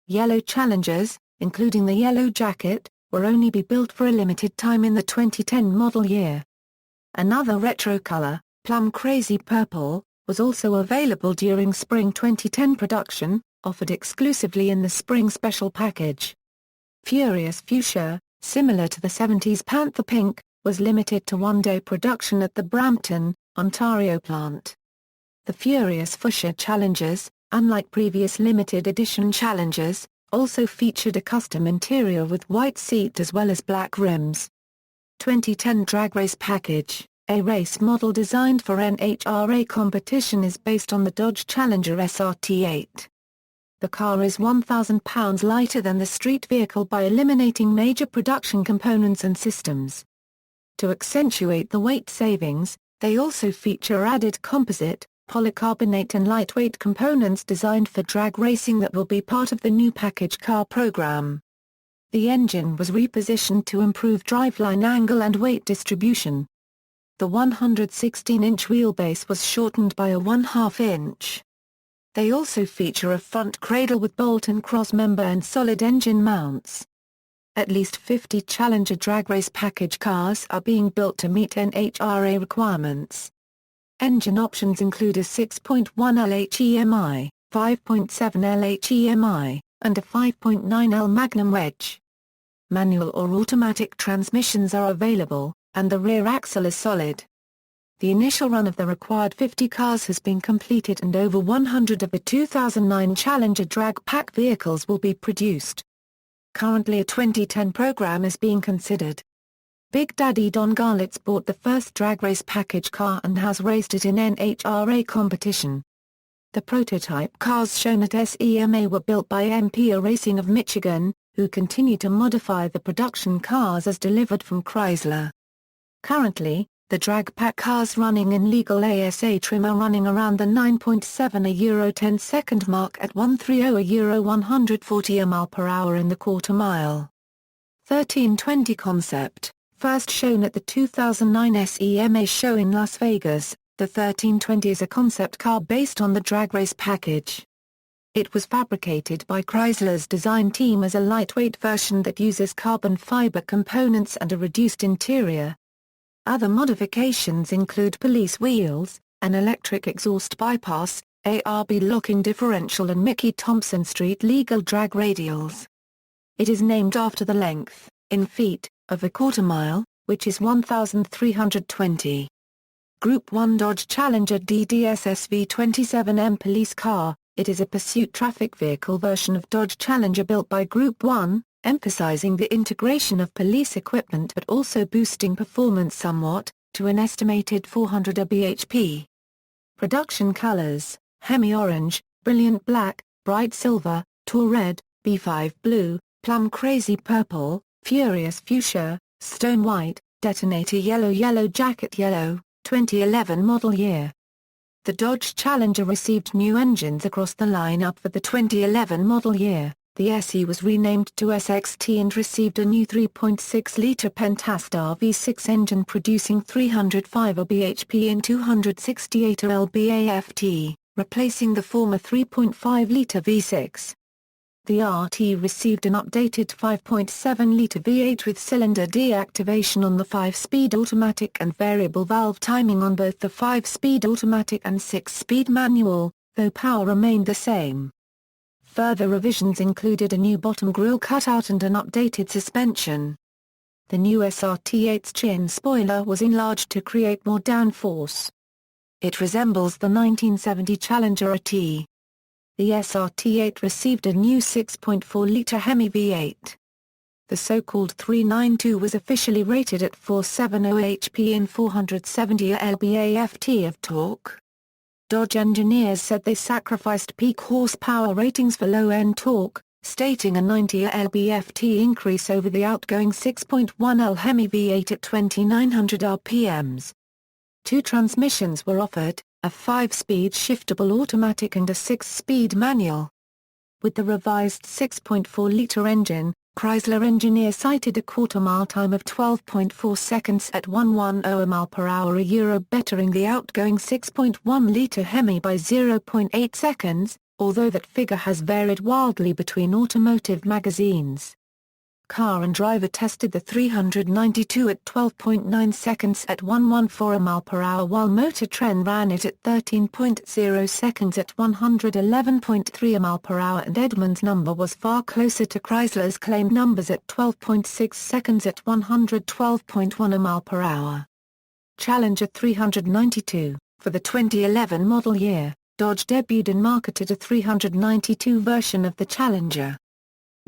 Yellow Challengers, including the yellow jacket, will only be built for a limited time in the 2010 model year. Another retro color, Plum Crazy Purple, was also available during Spring 2010 production, offered exclusively in the Spring Special package. Furious Fuchsia, similar to the 70s Panther Pink, was limited to one-day production at the Brampton, Ontario plant. The Furious Fuchsia Challengers, unlike previous limited edition Challengers, also featured a custom interior with white seat as well as black rims. 2010 Drag Race Package, a race model designed for NHRA competition, is based on the Dodge Challenger SRT8. The car is 1,000 pounds lighter than the street vehicle by eliminating major production components and systems. To accentuate the weight savings, they also feature added composite, polycarbonate and lightweight components designed for drag racing that will be part of the new package car program. The engine was repositioned to improve driveline angle and weight distribution. The 116-inch wheelbase was shortened by a 1/2 inch. They also feature a front cradle with bolt and cross member and solid engine mounts. At least 50 Challenger drag race package cars are being built to meet NHRA requirements. Engine options include a 6.1 LHEMI, 5.7 LHEMI, and a 5.9L Magnum wedge. Manual or automatic transmissions are available, and the rear axle is solid. The initial run of the required 50 cars has been completed and over 100 of the 2009 Challenger drag pack vehicles will be produced. Currently a 2010 program is being considered. Big Daddy Don Garlits bought the first drag race package car and has raced it in NHRA competition. The prototype cars shown at SEMA were built by MP Racing of Michigan, who continue to modify the production cars as delivered from Chrysler. Currently, the drag pack cars running in legal ASA trim are running around the 9.7 Euro 10-second mark at 130 Euro 140 mph in the quarter mile. 1320 Concept, first shown at the 2009 SEMA show in Las Vegas, the 1320 is a concept car based on the drag race package. It was fabricated by Chrysler's design team as a lightweight version that uses carbon fiber components and a reduced interior. Other modifications include police wheels, an electric exhaust bypass, ARB locking differential and Mickey Thompson Street legal drag radials. It is named after the length, in feet, of a quarter mile, which is 1,320. Group 1 Dodge Challenger DDS SV27M police car. It is a pursuit traffic vehicle version of Dodge Challenger built by Group 1, emphasizing the integration of police equipment but also boosting performance somewhat, to an estimated 400 bhp. Production colors, Hemi Orange, Brilliant Black, Bright Silver, Tour Red, B5 Blue, Plum Crazy Purple, Furious Fuchsia, Stone White, Detonator Yellow, Yellow Jacket Yellow, 2011 model year. The Dodge Challenger received new engines across the lineup for the 2011 model year. The SE was renamed to SXT and received a new 3.6-litre Pentastar V6 engine producing 305 bhp and 268 lb-aft, replacing the former 3.5-litre V6. The RT received an updated 5.7-litre V8 with cylinder deactivation on the 5-speed automatic and variable valve timing on both the 5-speed automatic and 6-speed manual, though power remained the same. Further revisions included a new bottom grille cutout and an updated suspension. The new SRT8's chin spoiler was enlarged to create more downforce. It resembles the 1970 Challenger AT. The SRT8 received a new 6.4-litre Hemi V8. The so-called 392 was officially rated at 470 HP and 470 lb-aft of torque. Dodge engineers said they sacrificed peak horsepower ratings for low-end torque, stating a 90 lb-aft increase over the outgoing 6.1L Hemi V8 at 2900 RPMs. Two transmissions were offered, a 5-speed shiftable automatic and a 6-speed manual. With the revised 6.4-litre engine, Chrysler engineers cited a quarter-mile time of 12.4 seconds at 110 mph, bettering the outgoing 6.1-litre Hemi by 0.8 seconds, although that figure has varied wildly between automotive magazines. Car and Driver tested the 392 at 12.9 seconds at 114 mph, while Motor Trend ran it at 13.0 seconds at 111.3 mph, and Edmunds' number was far closer to Chrysler's claimed numbers at 12.6 seconds at 112.1 mph. Challenger 392. For the 2011 model year, Dodge debuted and marketed a 392 version of the Challenger.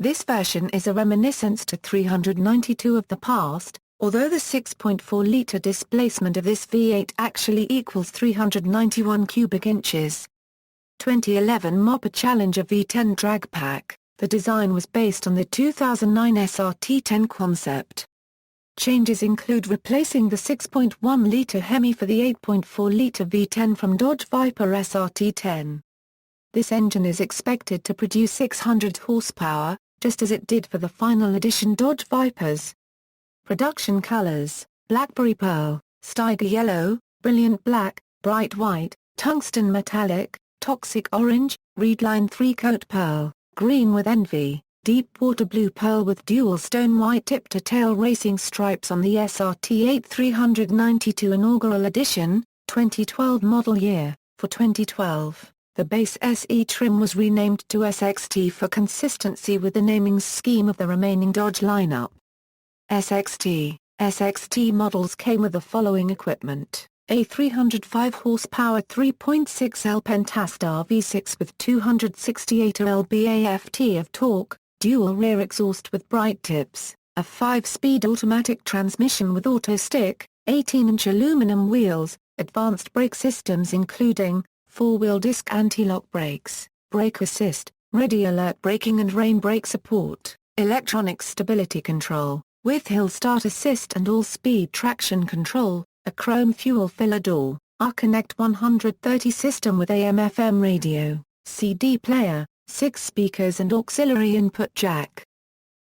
This version is a reminiscence to 392 of the past, although the 6.4-litre displacement of this V8 actually equals 391 cubic inches. 2011 Mopar Challenger V10 Drag Pack. The design was based on the 2009 SRT10 concept. Changes include replacing the 6.1-litre Hemi for the 8.4-litre V10 from Dodge Viper SRT10. This engine is expected to produce 600 horsepower, just as it did for the final edition Dodge Vipers. Production colors: Blackberry Pearl, Steiger Yellow, Brilliant Black, Bright White, Tungsten Metallic, Toxic Orange, Reedline 3-Coat Pearl, Green with Envy, Deep Water Blue Pearl with dual stone white tip-to-tail racing stripes on the SRT8 392 Inaugural Edition, 2012 model year. For 2012. The base SE trim was renamed to SXT for consistency with the naming scheme of the remaining Dodge lineup. SXT models came with the following equipment: a 305 horsepower 3.6L Pentastar V6 with 268 lb-aft of torque, dual rear exhaust with bright tips, a 5-speed automatic transmission with auto stick, 18-inch aluminum wheels, advanced brake systems including 4-wheel disc anti-lock brakes, brake assist, ready alert braking and rain brake support, electronic stability control, with hill start assist and all-speed traction control, a chrome fuel filler door, a Connect 130 system with AM/FM radio, CD player, 6 speakers and auxiliary input jack.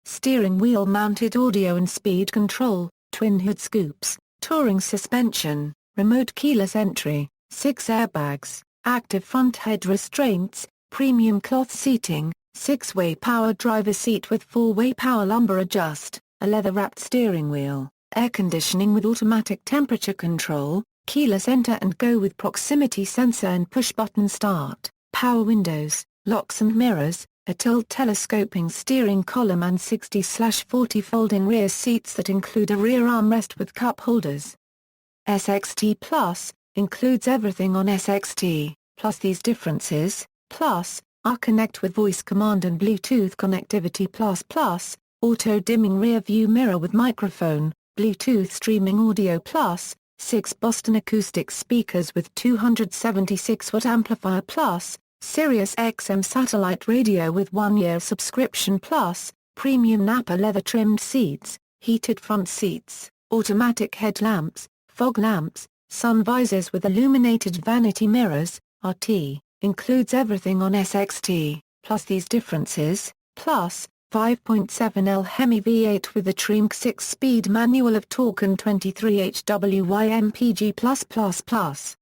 Steering wheel mounted audio and speed control, twin hood scoops, touring suspension, remote keyless entry, 6 airbags, active front head restraints, premium cloth seating, 6-way power driver seat with 4-way power lumbar adjust, a leather-wrapped steering wheel, air conditioning with automatic temperature control, keyless enter and go with proximity sensor and push-button start, power windows, locks and mirrors, a tilt telescoping steering column and 60/40 folding rear seats that include a rear armrest with cup holders. SXT Plus includes everything on SXT, plus these differences, plus, Connect with voice command and Bluetooth connectivity plus, auto-dimming rear-view mirror with microphone, Bluetooth streaming audio plus, 6 Boston acoustic speakers with 276-watt amplifier plus, Sirius XM satellite radio with 1-year subscription plus, premium Napa leather-trimmed seats, heated front seats, automatic headlamps, fog lamps, sun visors with illuminated vanity mirrors, RT, includes everything on SXT, plus these differences, plus, 5.7L Hemi V8 with a trim 6-speed manual of torque and 23 Hwy mpg+++.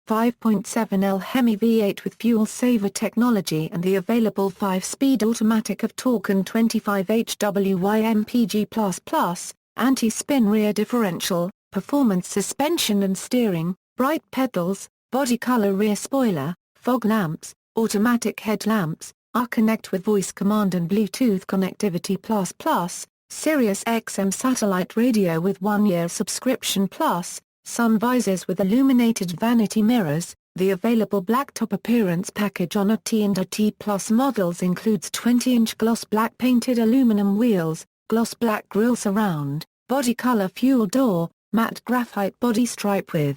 5.7L Hemi V8 with fuel-saver technology and the available 5-speed automatic of torque and 25 Hwy mpg++, anti-spin rear differential, performance suspension and steering, bright pedals, body color rear spoiler, fog lamps, automatic headlamps, R-Connect with voice command and Bluetooth connectivity++, Sirius XM satellite radio with 1-year subscription plus, sun visors with illuminated vanity mirrors. The available blacktop appearance package on a T and a T Plus models includes 20-inch gloss black painted aluminum wheels, gloss black grille surround, body color fuel door, matte graphite body stripe with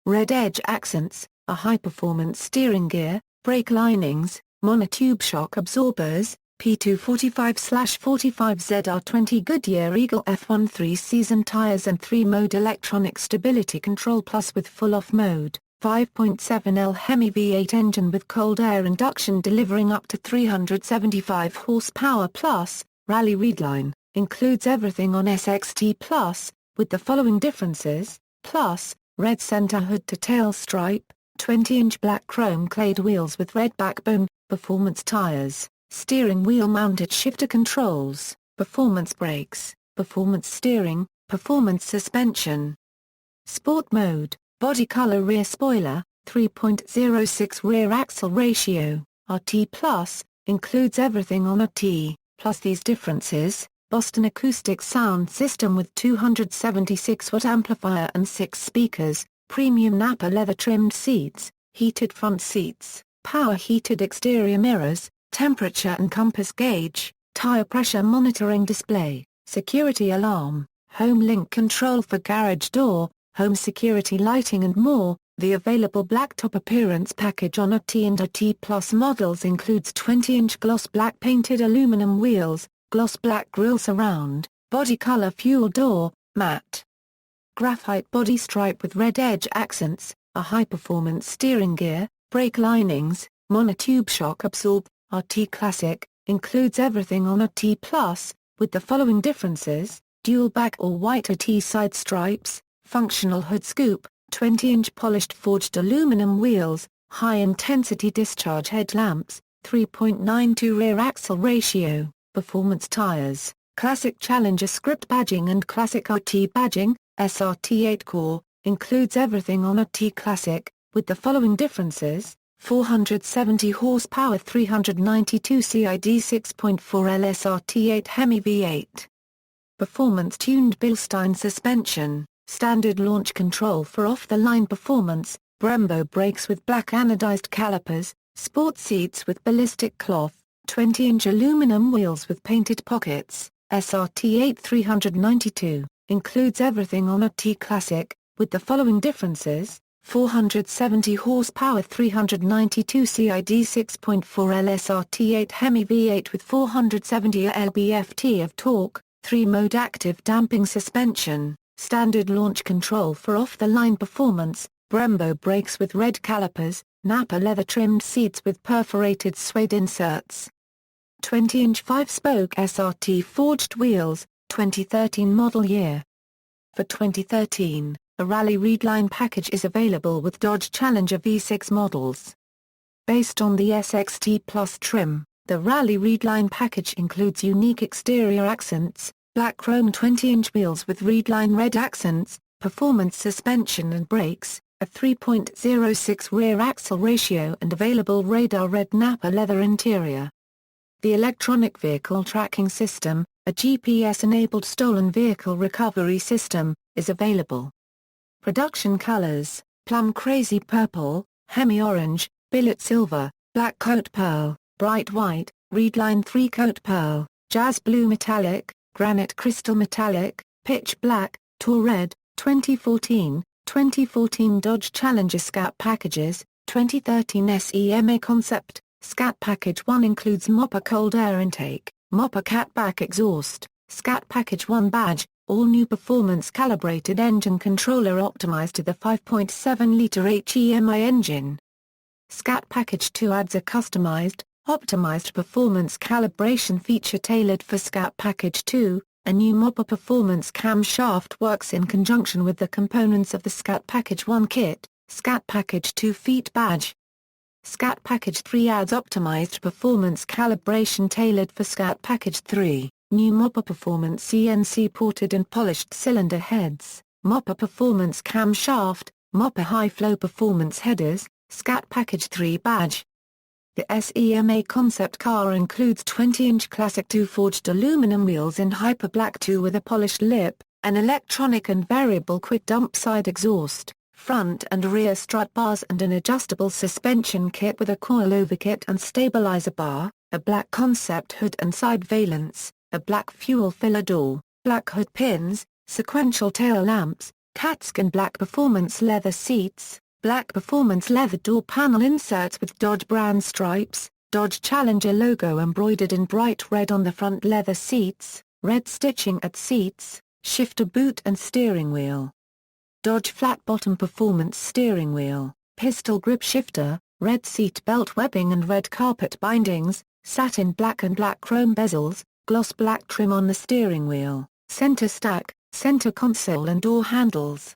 red edge accents, a high-performance steering gear, brake linings, monotube shock absorbers, P245/45ZR20 Goodyear Eagle F1 3-season tires and 3-mode electronic stability control plus with full-off mode, 5.7L Hemi V8 engine with cold air induction delivering up to 375 horsepower plus, Rally Readline, includes everything on SXT plus, with the following differences, plus, red center hood to tail stripe, 20-inch black chrome clad wheels with red backbone, performance tires, steering wheel mounted shifter controls, performance brakes, performance steering, performance suspension. Sport mode, body color rear spoiler, 3.06 rear axle ratio, RT+, includes everything on a T, plus these differences, Boston acoustic sound system with 276-watt amplifier and 6 speakers, premium Napa leather trimmed seats, heated front seats, power heated exterior mirrors, temperature and compass gauge, tire pressure monitoring display, security alarm, home link control for garage door, home security lighting and more. The available blacktop appearance package on a T and a T Plus models includes 20-inch gloss black painted aluminum wheels, gloss black grille surround, body color fuel door, matte graphite body stripe with red edge accents, a high-performance steering gear, brake linings, monotube shock absorb. RT Classic, includes everything on a T+, with the following differences, dual back or white T side stripes, functional hood scoop, 20-inch polished forged aluminum wheels, high-intensity discharge headlamps, 3.92 rear axle ratio, performance tires, Classic Challenger script badging and Classic RT badging, SRT 8-core, includes everything on a T Classic, with the following differences, 470 horsepower 392 CID 6.4 LSRT8 Hemi V8. Performance tuned Bilstein suspension, standard launch control for off-the-line performance, Brembo brakes with black anodized calipers, sport seats with ballistic cloth, 20-inch aluminum wheels with painted pockets, SRT8 392, includes everything on a T Classic, with the following differences, 470 horsepower 392 CID 6.4 LSRT8 Hemi V8 with 470 lb-ft of torque, 3-mode active damping suspension, standard launch control for off-the-line performance, Brembo brakes with red calipers, Napa leather trimmed seats with perforated suede inserts. 20-inch 5-spoke SRT forged wheels, 2013 model year. For 2013, a Rally Readline package is available with Dodge Challenger V6 models. Based on the SXT Plus trim, the Rally Readline package includes unique exterior accents, black chrome 20-inch wheels with Readline red accents, performance suspension and brakes, a 3.06 rear axle ratio and available radar red Napa leather interior. The electronic vehicle tracking system, a GPS-enabled stolen vehicle recovery system, is available. Production colors, plum crazy purple, hemi orange, billet silver, black coat pearl, bright white, Readline 3 coat pearl, jazz blue metallic, granite crystal metallic, pitch black, tour red. 2014 Dodge Challenger Scat packages, 2013 SEMA concept. Scat Package 1 includes Mopar cold air intake, Mopar catback exhaust, Scat Package 1 badge, all-new performance-calibrated engine controller optimized to the 5.7-liter HEMI engine. Scat Package 2 adds a customized, Optimized performance calibration feature tailored for SCAT Package 2, a new MOPA performance camshaft works in conjunction with the components of the SCAT Package 1 kit, SCAT Package 2 feat badge. SCAT Package 3 adds optimized performance calibration tailored for SCAT Package 3, new MOPA performance CNC ported and polished cylinder heads, MOPA performance camshaft, MOPA high-flow performance headers, SCAT Package 3 badge. The SEMA concept car includes 20-inch Classic 2 forged aluminum wheels in Hyper Black 2 with a polished lip, an electronic and variable quick dump side exhaust, front and rear strut bars and an adjustable suspension kit with a coilover kit and stabilizer bar, a black concept hood and side valence, a black fuel filler door, black hood pins, sequential tail lamps, catskin black performance leather seats, black performance leather door panel inserts with Dodge brand stripes, Dodge Challenger logo embroidered in bright red on the front leather seats, red stitching at seats, shifter boot and steering wheel. Dodge flat bottom performance steering wheel, pistol grip shifter, red seat belt webbing and red carpet bindings, satin black and black chrome bezels, gloss black trim on the steering wheel, center stack, center console and door handles.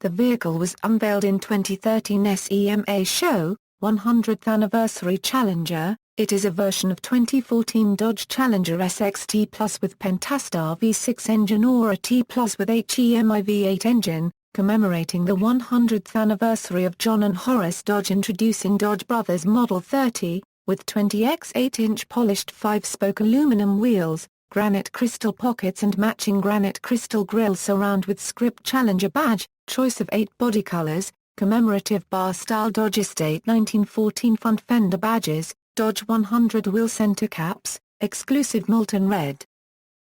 The vehicle was unveiled in 2013 SEMA show, 100th Anniversary Challenger. It is a version of 2014 Dodge Challenger SXT Plus with Pentastar V6 engine or a T Plus with HEMI V8 engine, commemorating the 100th anniversary of John and Horace Dodge introducing Dodge Brothers Model 30, with 20x 8-inch polished 5-spoke aluminum wheels, granite crystal pockets and matching granite crystal grille surround with script Challenger badge, choice of 8 body colors, commemorative bar-style Dodge Estate 1914 front fender badges, Dodge 100 wheel center caps, exclusive molten red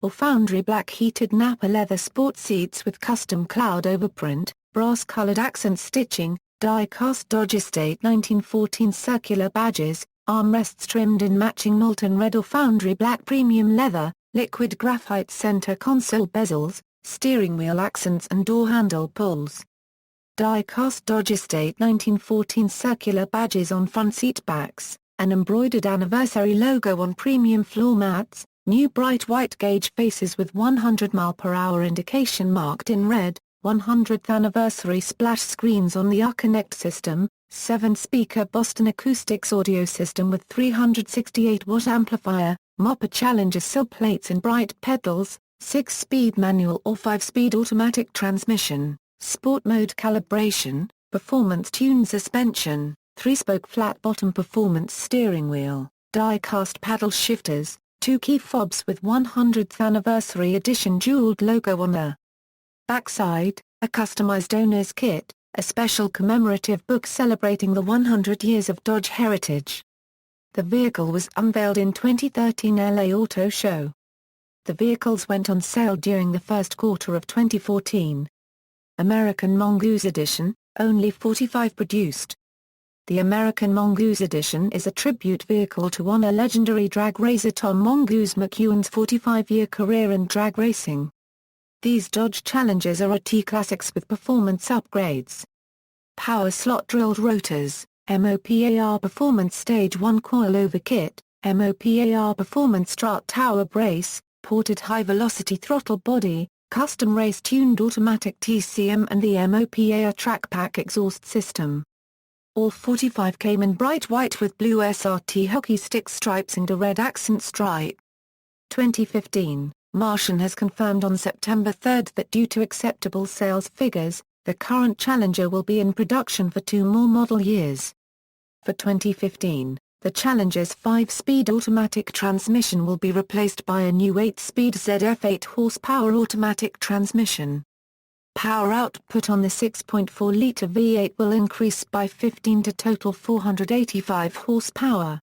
or foundry black heated Napa leather sport seats with custom cloud overprint, brass-colored accent stitching, die-cast Dodge Estate 1914 circular badges, armrests trimmed in matching molten red or foundry black premium leather, liquid graphite center console bezels, steering wheel accents and door handle pulls. Die-cast Dodge Estate 1914 circular badges on front seat backs, an embroidered anniversary logo on premium floor mats, new bright white gauge faces with 100 mph indication marked in red, 100th anniversary splash screens on the Connect system, 7-speaker Boston Acoustics audio system with 368-watt amplifier, MOPA Challenger sill plates and bright pedals, 6-speed manual or 5-speed automatic transmission, sport mode calibration, performance-tuned suspension, 3-spoke flat-bottom performance steering wheel, die-cast paddle shifters, 2 key fobs with 100th anniversary edition jeweled logo on the backside, a customized owner's kit, a special commemorative book celebrating the 100 years of Dodge heritage. The vehicle was unveiled in 2013 LA Auto Show. The vehicles went on sale during the first quarter of 2014. American Mongoose Edition, only 45 produced. The American Mongoose Edition is a tribute vehicle to honor legendary drag racer Tom Mongoose McEwen's 45-year career in drag racing. These Dodge Challengers are T Classics with performance upgrades. Power slot drilled rotors, MOPAR Performance Stage 1 coilover kit, MOPAR Performance strut tower brace, ported high-velocity throttle body, custom race-tuned automatic TCM and the MOPAR track pack exhaust system. All 45 came in bright white with blue SRT hockey stick stripes and a red accent stripe. 2015, Martian has confirmed on September 3 that due to acceptable sales figures, the current Challenger will be in production for 2 more model years. For 2015, the Challenger's 5-speed automatic transmission will be replaced by a new 8-speed ZF 8-horsepower automatic transmission. Power output on the 6.4-liter V8 will increase by 15 to total 485 horsepower.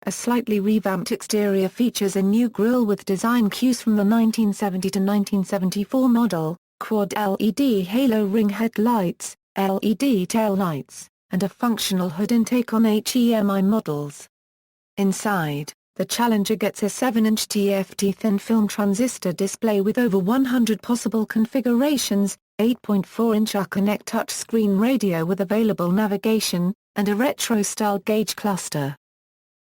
A slightly revamped exterior features a new grille with design cues from the 1970 to 1974 model, quad LED halo ring headlights, LED tail lights, and a functional hood intake on HEMI models. Inside, the Challenger gets a 7-inch TFT thin-film transistor display with over 100 possible configurations, 8.4-inch Connect touchscreen radio with available navigation, and a retro-style gauge cluster.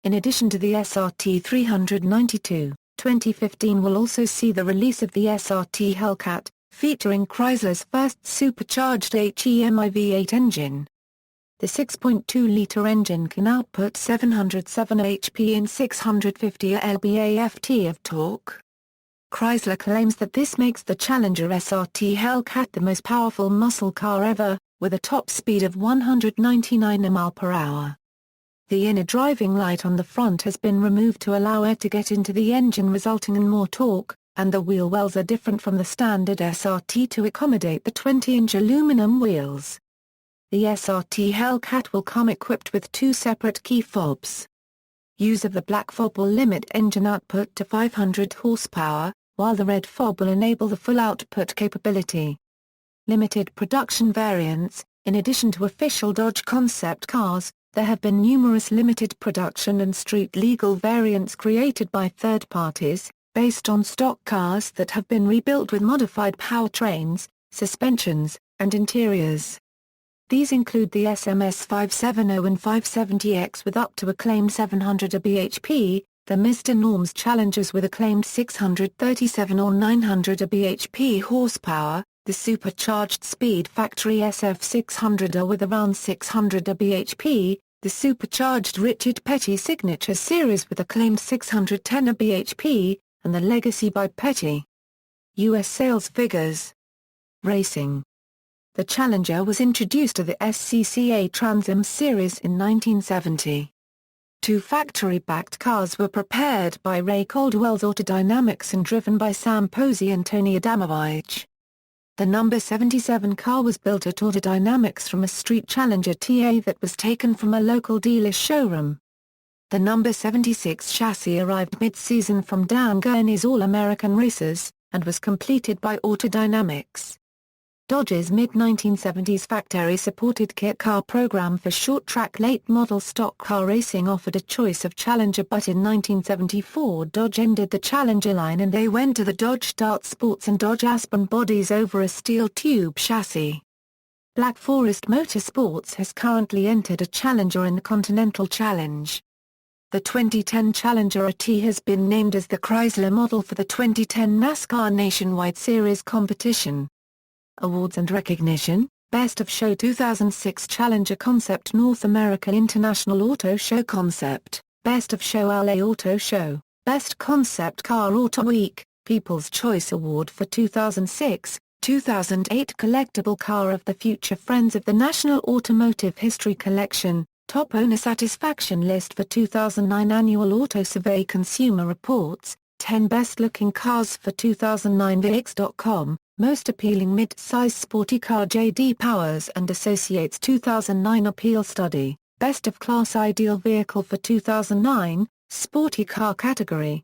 In addition to the SRT 392, 2015 will also see the release of the SRT Hellcat, featuring Chrysler's first supercharged HEMI V8 engine. The 6.2-liter engine can output 707 HP and 650 lb-ft of torque. Chrysler claims that this makes the Challenger SRT Hellcat the most powerful muscle car ever, with a top speed of 199 mph. The inner driving light on the front has been removed to allow air to get into the engine, resulting in more torque, and the wheel wells are different from the standard SRT to accommodate the 20-inch aluminum wheels. The SRT Hellcat will come equipped with two separate key fobs. Use of the black fob will limit engine output to 500 horsepower, while the red fob will enable the full output capability. Limited production variants. In addition to official Dodge concept cars, there have been numerous limited production and street-legal variants created by third parties, based on stock cars that have been rebuilt with modified powertrains, suspensions, and interiors. These include the SMS 570 and 570X with up to a claimed 700 bhp, the Mr. Norm's Challengers with a claimed 637 or 900 bhp horsepower, the supercharged Speed Factory SF600 with around 600 bhp, the supercharged Richard Petty Signature Series with a claimed 610 bhp, and the Legacy by Petty. U.S. sales figures. Racing. The Challenger was introduced to the SCCA Trans Am series in 1970. Two factory-backed cars were prepared by Ray Caldwell's Autodynamics and driven by Sam Posey and Tony Adamovich. The number 77 car was built at Autodynamics from a street Challenger TA that was taken from a local dealer's showroom. The number 76 chassis arrived mid-season from Dan Gurney's All-American Racers, and was completed by Autodynamics. Dodge's mid-1970s factory-supported kit car program for short-track late-model stock car racing offered a choice of Challenger, but in 1974 Dodge ended the Challenger line and they went to the Dodge Dart Sports and Dodge Aspen bodies over a steel tube chassis. Black Forest Motorsports has currently entered a Challenger in the Continental Challenge. The 2010 Challenger T has been named as the Chrysler model for the 2010 NASCAR Nationwide Series competition. Awards and recognition. Best of Show 2006 Challenger Concept North America International Auto Show Concept, Best of Show LA Auto Show, Best Concept Car Auto Week, People's Choice Award for 2006, 2008 Collectible Car of the Future Friends of the National Automotive History Collection, Top Owner Satisfaction List for 2009 Annual Auto Survey Consumer Reports, 10 Best Looking Cars for 2009 VX.com, Most Appealing Mid-Size Sporty Car J.D. Powers and Associates 2009 Appeal Study, Best of Class Ideal Vehicle for 2009, Sporty Car Category.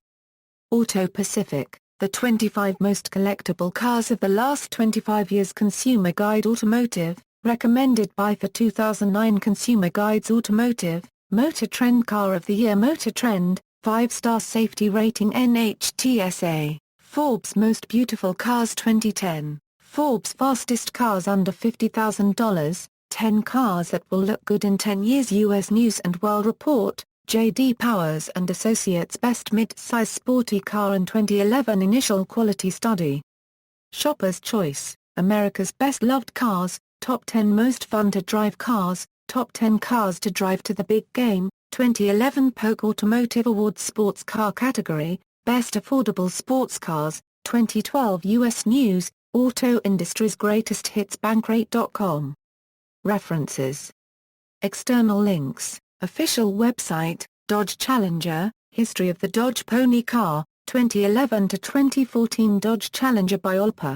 Auto Pacific, the 25 Most Collectible Cars of the Last 25 Years Consumer Guide Automotive, recommended by for 2009 Consumer Guides Automotive, Motor Trend Car of the Year Motor Trend, 5-star safety rating NHTSA. Forbes Most Beautiful Cars 2010, Forbes Fastest Cars Under $50,000, 10 Cars That Will Look Good in 10 Years U.S. News & World Report, J.D. Powers and Associates Best Mid-Size Sporty Car in 2011 Initial Quality Study. Shopper's Choice, America's Best Loved Cars, Top 10 Most Fun to Drive Cars, Top 10 Cars to Drive to the Big Game, 2011 Polk Automotive Awards Sports Car Category, Best Affordable Sports Cars, 2012 U.S. News, Auto Industry's Greatest Hits Bankrate.com. References. External links, Official website, Dodge Challenger, History of the Dodge Pony Car, 2011 to 2014 Dodge Challenger by Olpa.